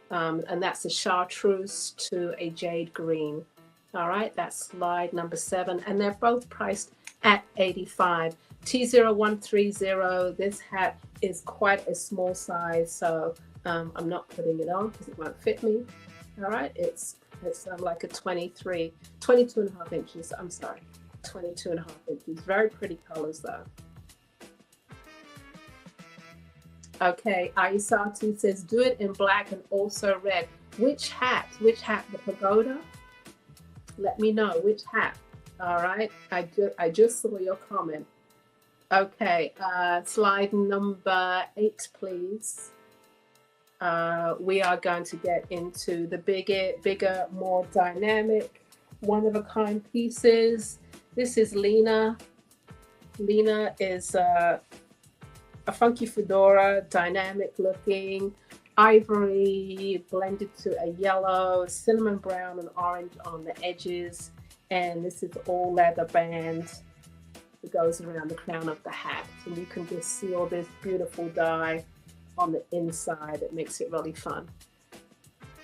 And that's a chartreuse to a jade green. All right, that's slide number 7. And they're both priced at $85. T0130, this hat is quite a small size, so I'm not putting it on because it won't fit me. All right, it's like a 22.5 inches. I'm sorry, 22.5 inches. Very pretty colors though. Okay, Aisatu says, do it in black and also red. Which hat? Which hat? The pagoda? Let me know which hat. All right, I just saw your comment. Okay, slide number 8, please. We are going to get into the bigger, more dynamic, one-of-a-kind pieces. This is Lena. Lena is a funky fedora, dynamic looking, ivory blended to a yellow, cinnamon brown and orange on the edges. And this is all leather band that goes around the crown of the hat. And you can just see all this beautiful dye on the inside. It makes it really fun.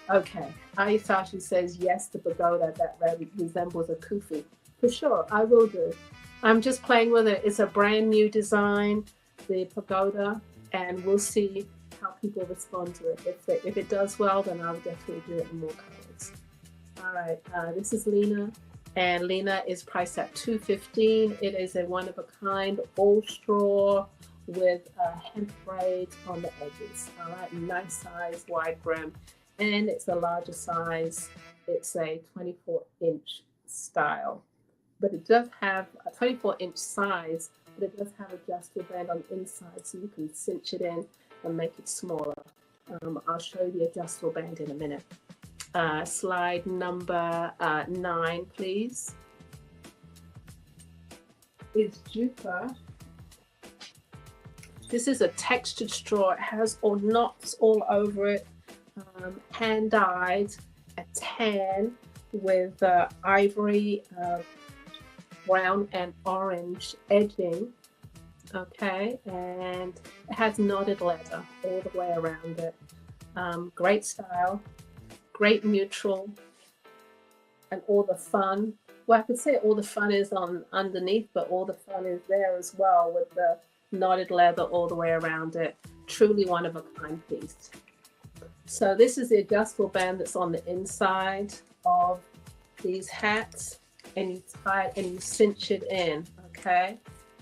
Okay, Aisashi says, yes, the pagoda that resembles a kufi. For sure, I will do. I'm just playing with it. It's a brand new design, the pagoda, and we'll see how people respond to it. If it does well, then I'll definitely do it in more colors. All right, this is Lena, and Lena is priced at $215. It is a one-of-a-kind all straw with hemp braids on the edges. All right, nice size, wide brim, and it's a larger size. It's a 24-inch style, but it does have a 24-inch size, but it does have adjustable band on the inside, so you can cinch it in and make it smaller. I'll show you the adjustable band in a minute. Slide number 9, please. Is Jupa. This is a textured straw. It has all knots all over it, hand dyed, a tan with ivory, brown and orange edging. Okay, and it has knotted leather all the way around it. Great style, great neutral, and all the fun. Well, I could say all the fun is on underneath, but all the fun is there as well with the knotted leather all the way around it. Truly one of a kind piece. So this is the adjustable band that's on the inside of these hats, and you tie it and you cinch it in. Okay,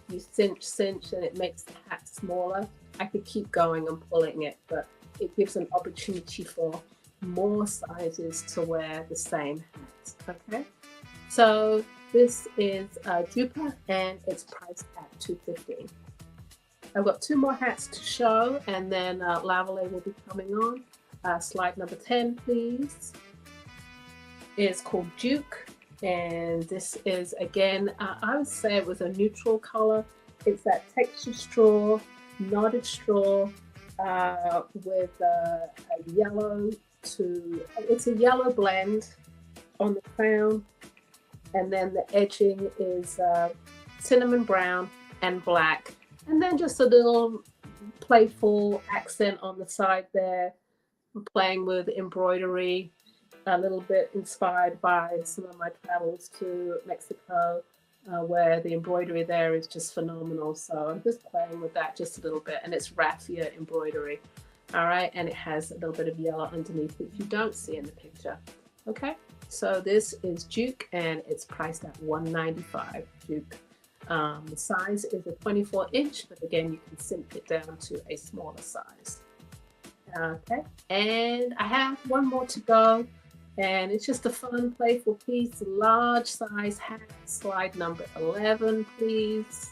you cinch, and it makes the hat smaller. I could keep going and pulling it, but it gives an opportunity for more sizes to wear the same hat. Okay, so this is Jupa and it's priced at $2.15. I've got 2 more hats to show, and then Lavalais will be coming on. Slide number 10, please. It's called Duke, and this is, again, I would say it was a neutral color. It's that textured straw, knotted straw with a yellow it's a yellow blend on the crown, and then the edging is cinnamon brown and black, and then just a little playful accent on the side there, playing with embroidery, a little bit inspired by some of my travels to Mexico, where the embroidery there is just phenomenal. So I'm just playing with that just a little bit, and it's raffia embroidery. All right, and it has a little bit of yellow underneath, which you don't see in the picture. Okay, so this is Duke, and it's priced at $1.95. Duke. The size is a 24-inch, but again, you can simp it down to a smaller size. Okay, and I have one more to go, and it's just a fun, playful piece. Large size hat, slide number 11, please.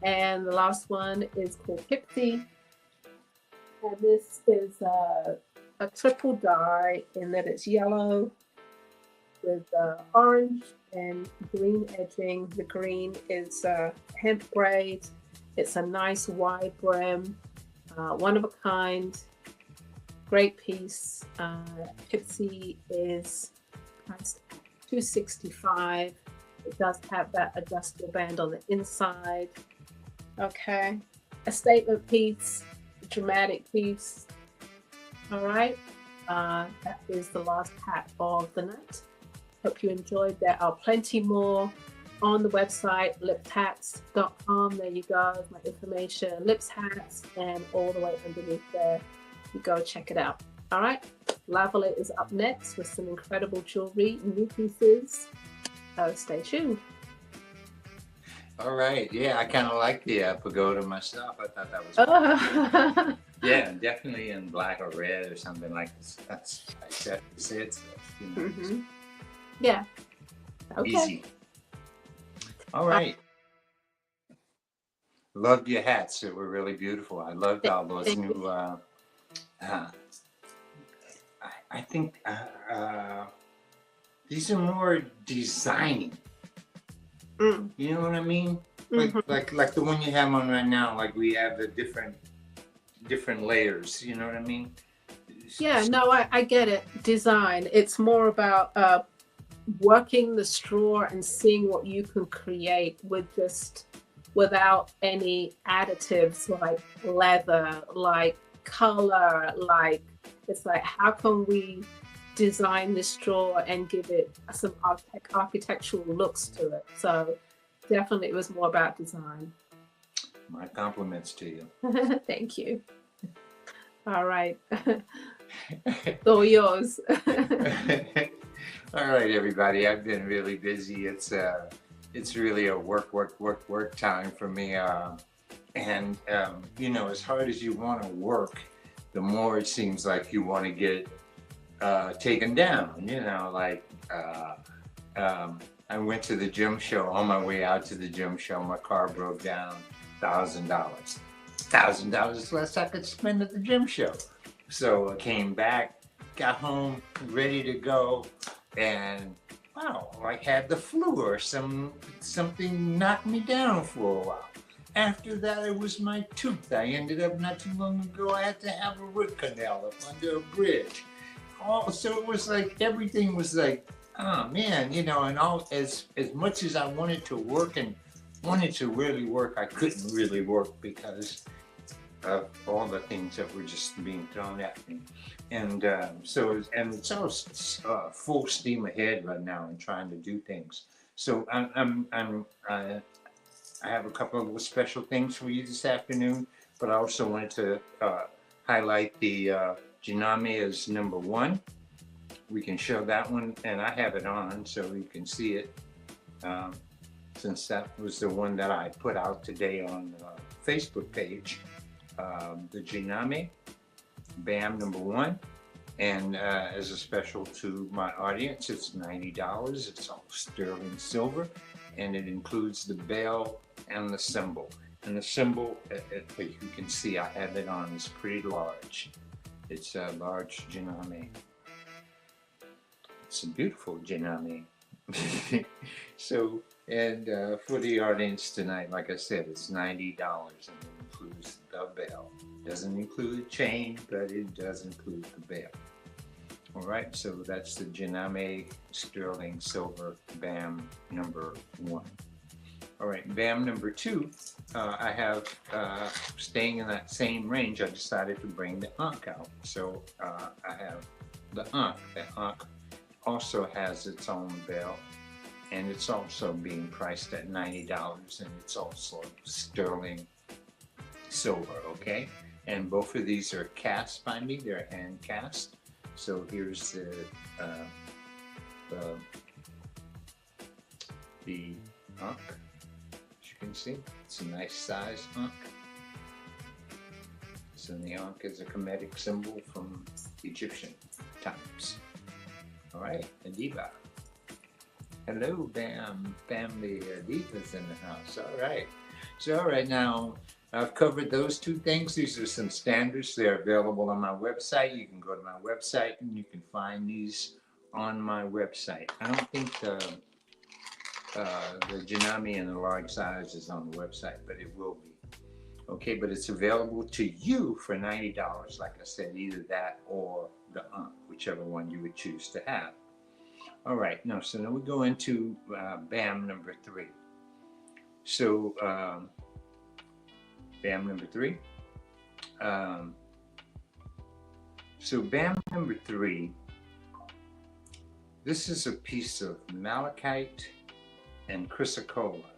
And the last one is called Pipsy. And this is a triple dye in that it's yellow with orange and green edging. The green is hemp braid. It's a nice wide brim, one of a kind, great piece. Pipsy is priced at $2.65. It does have that adjustable band on the inside. Okay, a statement piece, a dramatic piece. All right, that is the last hat of the night. Hope you enjoyed. There are plenty more on the website, lipshats.com. There you go, my information, lips hats, and all the way underneath there. You go check it out. All right, Lavalais is up next with some incredible jewelry, new pieces. Stay tuned. All right, yeah, I kind of like the pagoda myself. I thought that was yeah, definitely in black or red or something like this. That's I said it. So, you know, yeah. Okay. Easy. All right. Loved your hats. They were really beautiful. I loved all those new. I think these are more designing. You know what I mean? Like the one you have on right now. Like we have the different layers. You know what I mean? Yeah. No, I get it. Design. It's more about working the straw and seeing what you can create with just without any additives like leather, like color, like it's like how can we design this straw and give it some architectural looks to it. So definitely it was more about design. My compliments to you. Thank you. All right. All yours. All right, everybody. I've been really busy. It's really a work time for me. And you know, as hard as you want to work, the more it seems like you want to get taken down. You know, like I went to the gym show. On my way out to the gym show, my car broke down. $1,000. $1,000 less I could spend at the gym show. So I came back, got home, ready to go, and wow, I had the flu or something knocked me down for a while. After that, it was my tooth. I ended up not too long ago, I had to have a root canal up under a bridge. So it was like, everything was like, oh man, you know, and all as much as I wanted to work and wanted to really work, I couldn't really work because of all the things that were just being thrown at me. And so it's all full steam ahead right now in trying to do things. So I have a couple of special things for you this afternoon, but I also wanted to highlight the Janami as #1. We can show that one, and I have it on so you can see it, since that was the one that I put out today on Facebook page, the Jiname BAM #1. And as a special to my audience, it's $90. It's all sterling silver, and it includes the bell and the symbol. And the symbol, you can see I have it on, is pretty large. It's a large Jiname. It's a beautiful Jiname. So, and for the audience tonight, like I said, it's $90, and it includes the bell. Doesn't include the chain, but it does include the bell. All right, so that's the Jiname sterling silver BAM #1. All right, BAM #2, I have, staying in that same range, I decided to bring the Ankh out. So I have the Ankh. The Ankh also has its own bell, and it's also being priced at $90, and it's also sterling silver, okay? And both of these are cast by me, they're hand cast. So here's the Ankh. As you can see, it's a nice size Ankh. So the Ankh is a Kemetic symbol from Egyptian times. All right, Adiba. Hello, BAM family. Adiba's in the house. All right. So, all right, now I've covered those two things. These are some standards. They're available on my website. You can go to my website and you can find these on my website. I don't think the Jiname in the large size is on the website, but it will be. Okay, but it's available to you for $90. Like I said, either that or the Ankh, whichever one you would choose to have. All right, now, so now we go into BAM #3. So, BAM #3. So BAM #3, this is a piece of malachite and chrysocolla.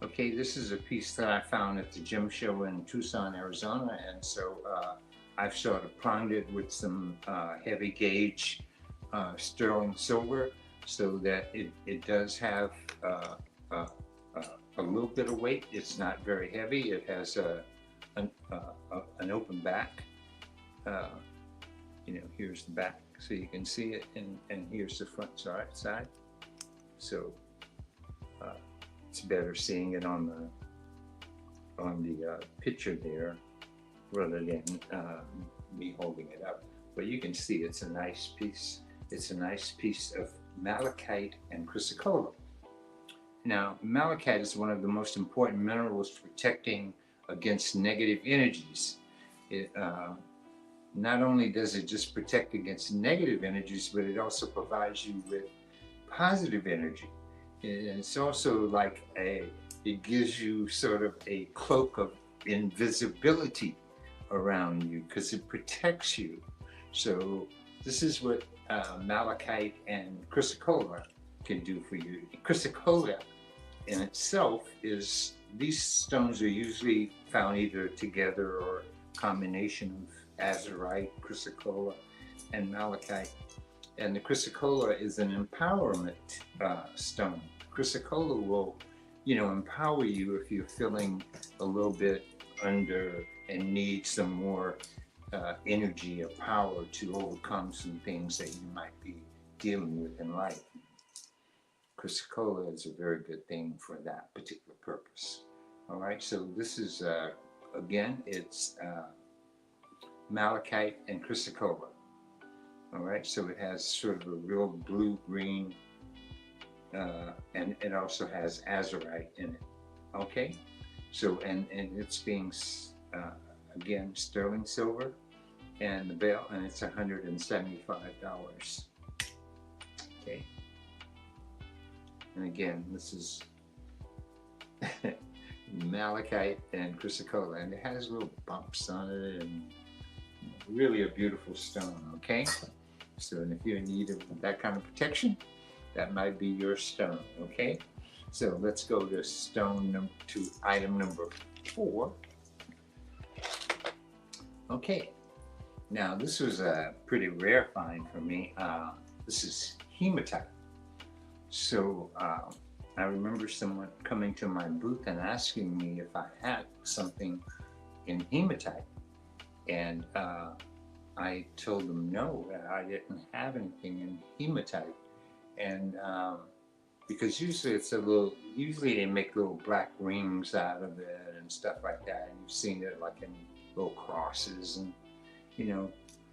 Okay, this is a piece that I found at the gem show in Tucson, Arizona, and so I've sort of primed it with some heavy gauge sterling silver, so that it does have a little bit of weight. It's not very heavy. It has an open back. You know, here's the back, so you can see it, and here's the front side. So it's better seeing it on the picture there, rather than me holding it up. But you can see it's a nice piece. It's a nice piece of malachite and chrysocolla. Now, malachite is one of the most important minerals protecting against negative energies. It, not only does it just protect against negative energies, but it also provides you with positive energy. And it's also like it gives you sort of a cloak of invisibility around you, because it protects you. So this is what malachite and chrysocolla can do for you. Chrysocolla in itself is, these stones are usually found either together or a combination of azurite, chrysocolla, and malachite. And the chrysocolla is an empowerment stone. Chrysocolla will, you know, empower you if you're feeling a little bit under and need some more energy or power to overcome some things that you might be dealing with in life. Chrysocolla is a very good thing for that particular purpose. All right, so this is, again, it's malachite and chrysocolla. All right, so it has sort of a real blue-green, and it also has azurite in it. Okay, so, and it's being, again, sterling silver, and the bell, and it's $175. Okay. And again, this is malachite and chrysocolla, and it has little bumps on it, and really a beautiful stone. Okay, so and if you're in need of that kind of protection, that might be your stone. Okay, so let's go to item number 4. Okay, now this was a pretty rare find for me. This is hematite. So I remember someone coming to my booth and asking me if I had something in hematite, and I told them no, that I didn't have anything in hematite, and because usually they make little black rings out of it and stuff like that, and you've seen it like in little crosses and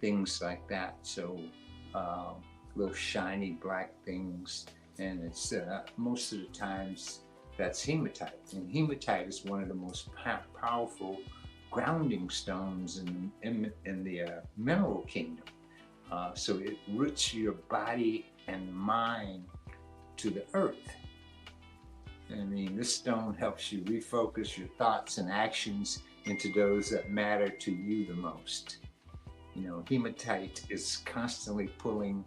things like that. So little shiny black things, and it's most of the times that's hematite, and hematite is one of the most powerful grounding stones in the mineral kingdom. So it roots your body and mind to the earth. I mean, this stone helps you refocus your thoughts and actions into those that matter to you the most. Hematite is constantly pulling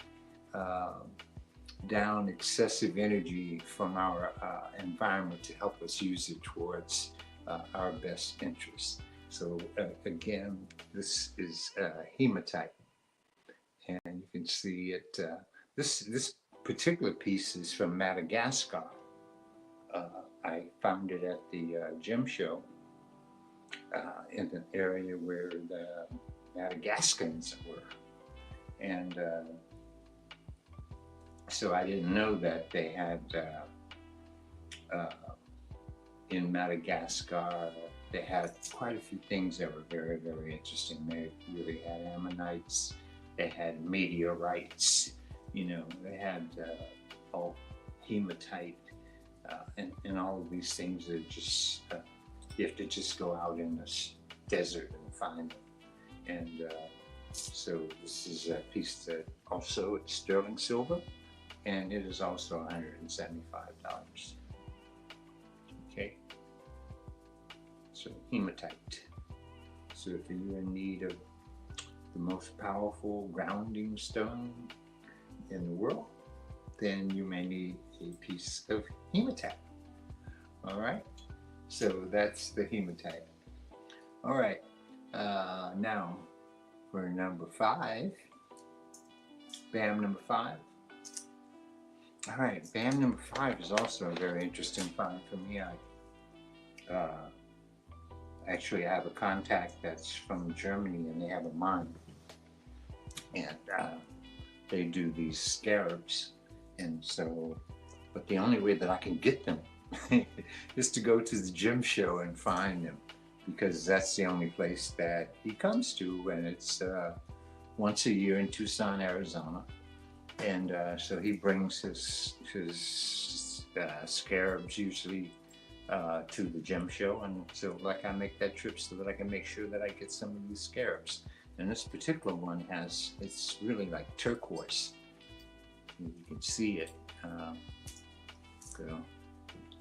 down excessive energy from our environment to help us use it towards our best interests. So again, this is hematite, and you can see it. This particular piece is from Madagascar. I found it at the gem show in an area where the Madagascans were, and so I didn't know that they had in Madagascar. They had quite a few things that were very, very interesting. They really had ammonites, they had meteorites, they had all hematite, and all of these things are just, you have to just go out in the desert and find them. And so this is a piece that also, it's sterling silver, and it is also $175. Okay. So hematite. So if you're in need of the most powerful grounding stone in the world, then you may need a piece of hematite. All right. So that's the hematite. All right. Now for number 5. BAM number 5. All right. BAM number 5 is also a very interesting find for me. Actually, I have a contact that's from Germany, and they have a mine, and they do these scarabs, and so, but the only way that I can get them is to go to the gem show and find them, because that's the only place that he comes to, and it's once a year in Tucson, Arizona, and so he brings his scarabs usually to the gem show, and so like I make that trip so that I can make sure that I get some of these scarabs. And this particular one it's really like turquoise. You can see it. So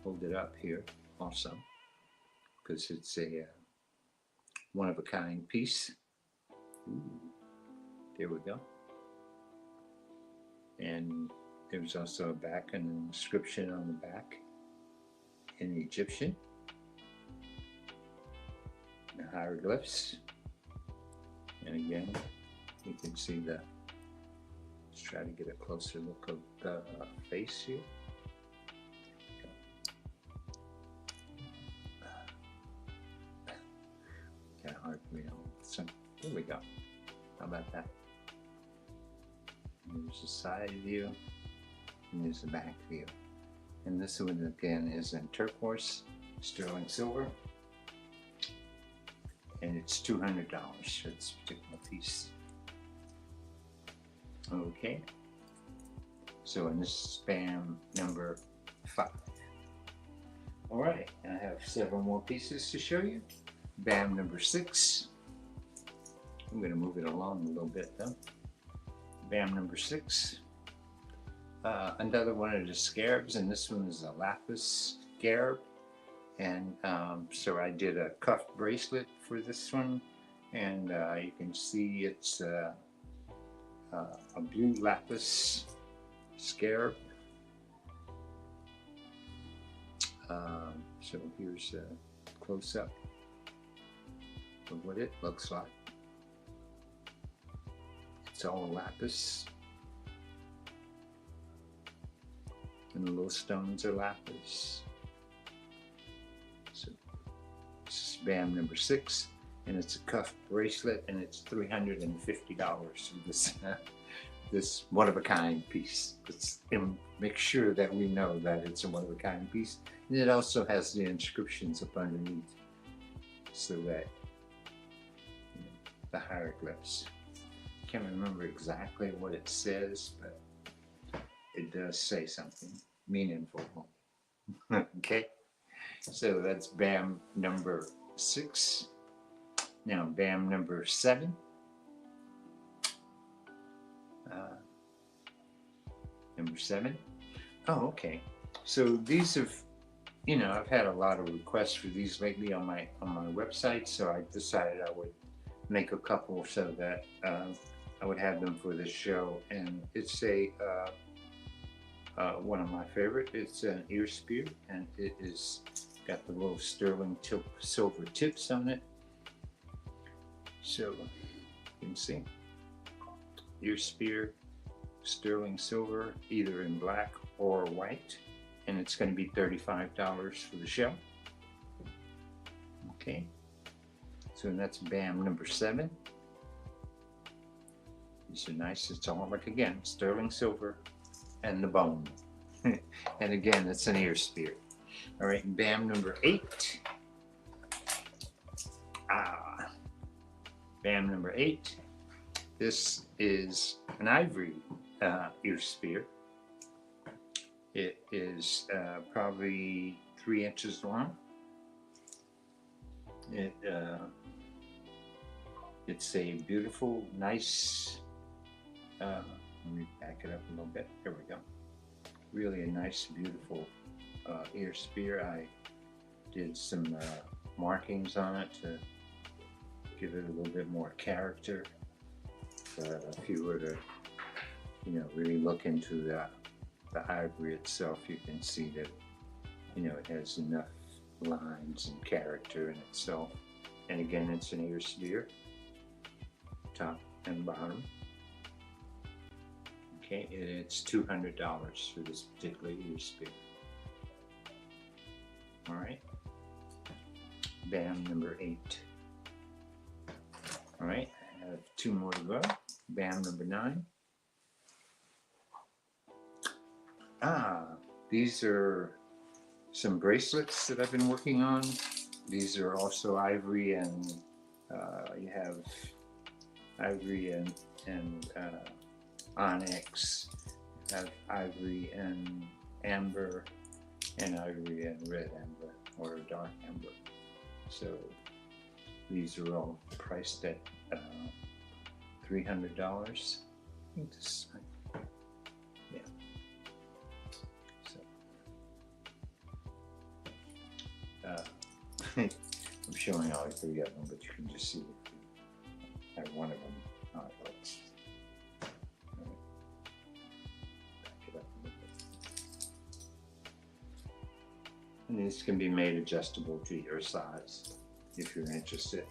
hold it up here also, because it's a one-of-a-kind piece. Ooh, there we go. And there's also an inscription on the back in Egyptian, the hieroglyphs, and again you can see let's try to get a closer look of the face here. Kind of hard for me to hold. So there we go. How about that? And there's the side view, and there's the back view. And this one again is in turquoise, sterling silver, and it's $200 for this particular piece. Okay, so in this is BAM number 5. All right, I have several more pieces to show you. BAM number 6. I'm going to move it along a little bit though. BAM number 6. Another one of the scarabs, and this one is a lapis scarab, and so I did a cuff bracelet for this one, and you can see it's a blue lapis scarab. So here's a close-up of what it looks like. It's all lapis. And the little stones are lapis. So this is BAM number 6, and it's a cuff bracelet, and it's $350 for this this one-of-a-kind piece. Let's make sure that we know that it's a one-of-a-kind piece. And it also has the inscriptions up underneath, so that the hieroglyphs. Can't remember exactly what it says, but it does say something meaningful. Okay, so that's BAM number 6. Now BAM number 7. Number 7. Oh, okay. So these have, I've had a lot of requests for these lately on my website, so I decided I would make a couple so that I would have them for this show. And it's one of my favorite. It's an ear spear, and it is got the little sterling silver tips on it. So you can see ear spear, sterling silver, either in black or white, and it's going to be $35 for the show. Okay, so that's BAM number 7. These are nice. It's all like, again, sterling silver and the bone. And again, it's an ear spear. All right, BAM number 8. BAM number 8. This is an ivory ear spear. It is probably 3 inches long. It's a beautiful, nice, let me back it up a little bit. Here we go. Really a nice, beautiful ear spear. I did some markings on it to give it a little bit more character. But if you were to, really look into the ivory itself, you can see that, it has enough lines and character in itself. And again, it's an ear spear, top and bottom. Okay, it's $200 for this particular ear spear. All right, BAM number 8. All right, I have 2 more to go. BAM number 9. These are some bracelets that I've been working on. These are also ivory, and you have ivory and onyx, you have ivory and amber, and ivory and red amber or dark amber. So these are all priced at $300. I think this, yeah. So I'm showing all 3 of them, but you can just see I have one of them. Let's back it up a little bit. And these can be made adjustable to your size if you're interested.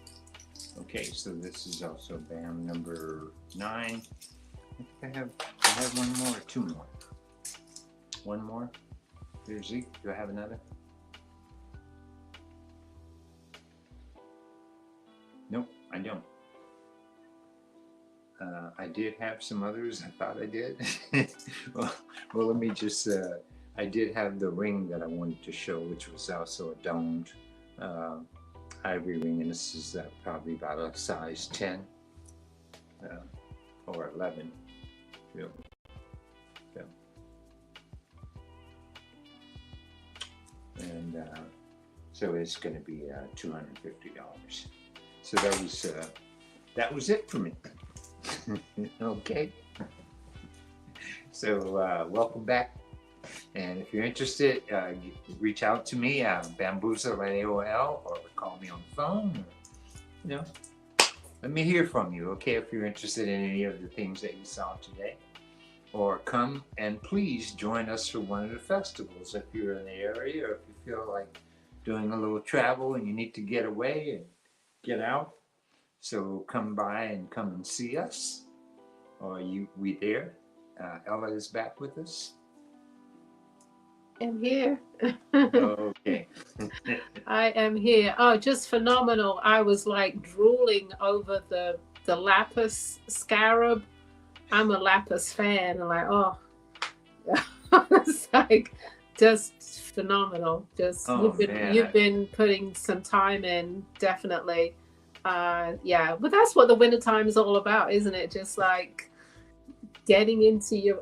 Okay, so this is also BAM number 9. I think I have 1 more or 2 more. 1 more. Here, Zeke, do I have another? Nope, I don't. I did have some others. I thought I did. well, let me just. I did have the ring that I wanted to show, which was also a domed ivory ring, and this is probably about a size 10 or 11, really. So, and so it's going to be $250. So that was it for me. Okay. So welcome back. And if you're interested, reach out to me, Bamboozle at AOL, or call me on the phone. Or, let me hear from you, okay, if you're interested in any of the things that you saw today. Or come and please join us for one of the festivals if you're in the area, or if you feel like doing a little travel and you need to get away and get out. So come by and come and see us. Or we there. Ella is back with us. am here. Okay. I am here. Oh, just phenomenal. I was like drooling over the lapis scarab. I'm a lapis fan. I'm like, oh, it's like just phenomenal. Just Oh you've man. been putting some time in, definitely. Yeah, but that's what the winter time is all about, isn't it? Just like getting into your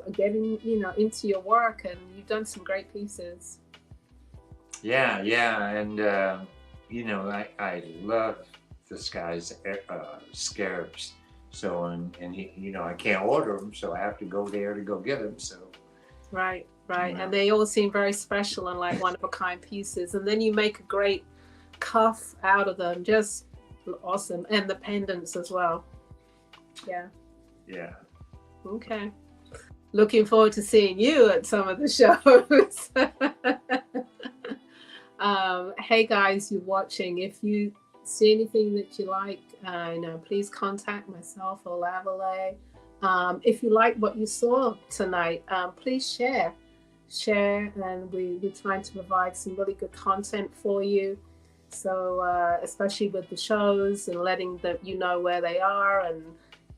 work, and you've done some great pieces. Yeah, yeah, and I love this guy's scarabs. So and he, I can't order them, so I have to go there to go get them. So Right, right. well, And they all seem very special and like one of a kind pieces. And then you make a great cuff out of them. Just awesome. And the pendants as well. Yeah. yeah. Okay. Looking forward to seeing you at some of the shows. Hey guys, you're watching. If you see anything that you like, please contact myself or Lavalais. If you like what you saw tonight, please share, and we're trying to provide some really good content for you. So especially with the shows and letting you know where they are, and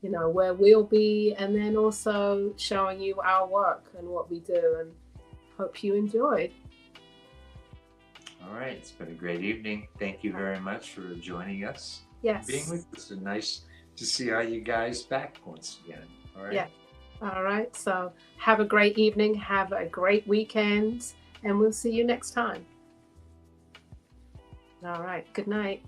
where we'll be, and then also showing you our work and what we do, and hope you enjoyed. All right, it's been a great evening. Thank you very much for joining us. Yes. Being with us. It's nice to see all you guys back once again. All right. Yeah. All right. So have a great evening. Have a great weekend. And we'll see you next time. All right. Good night.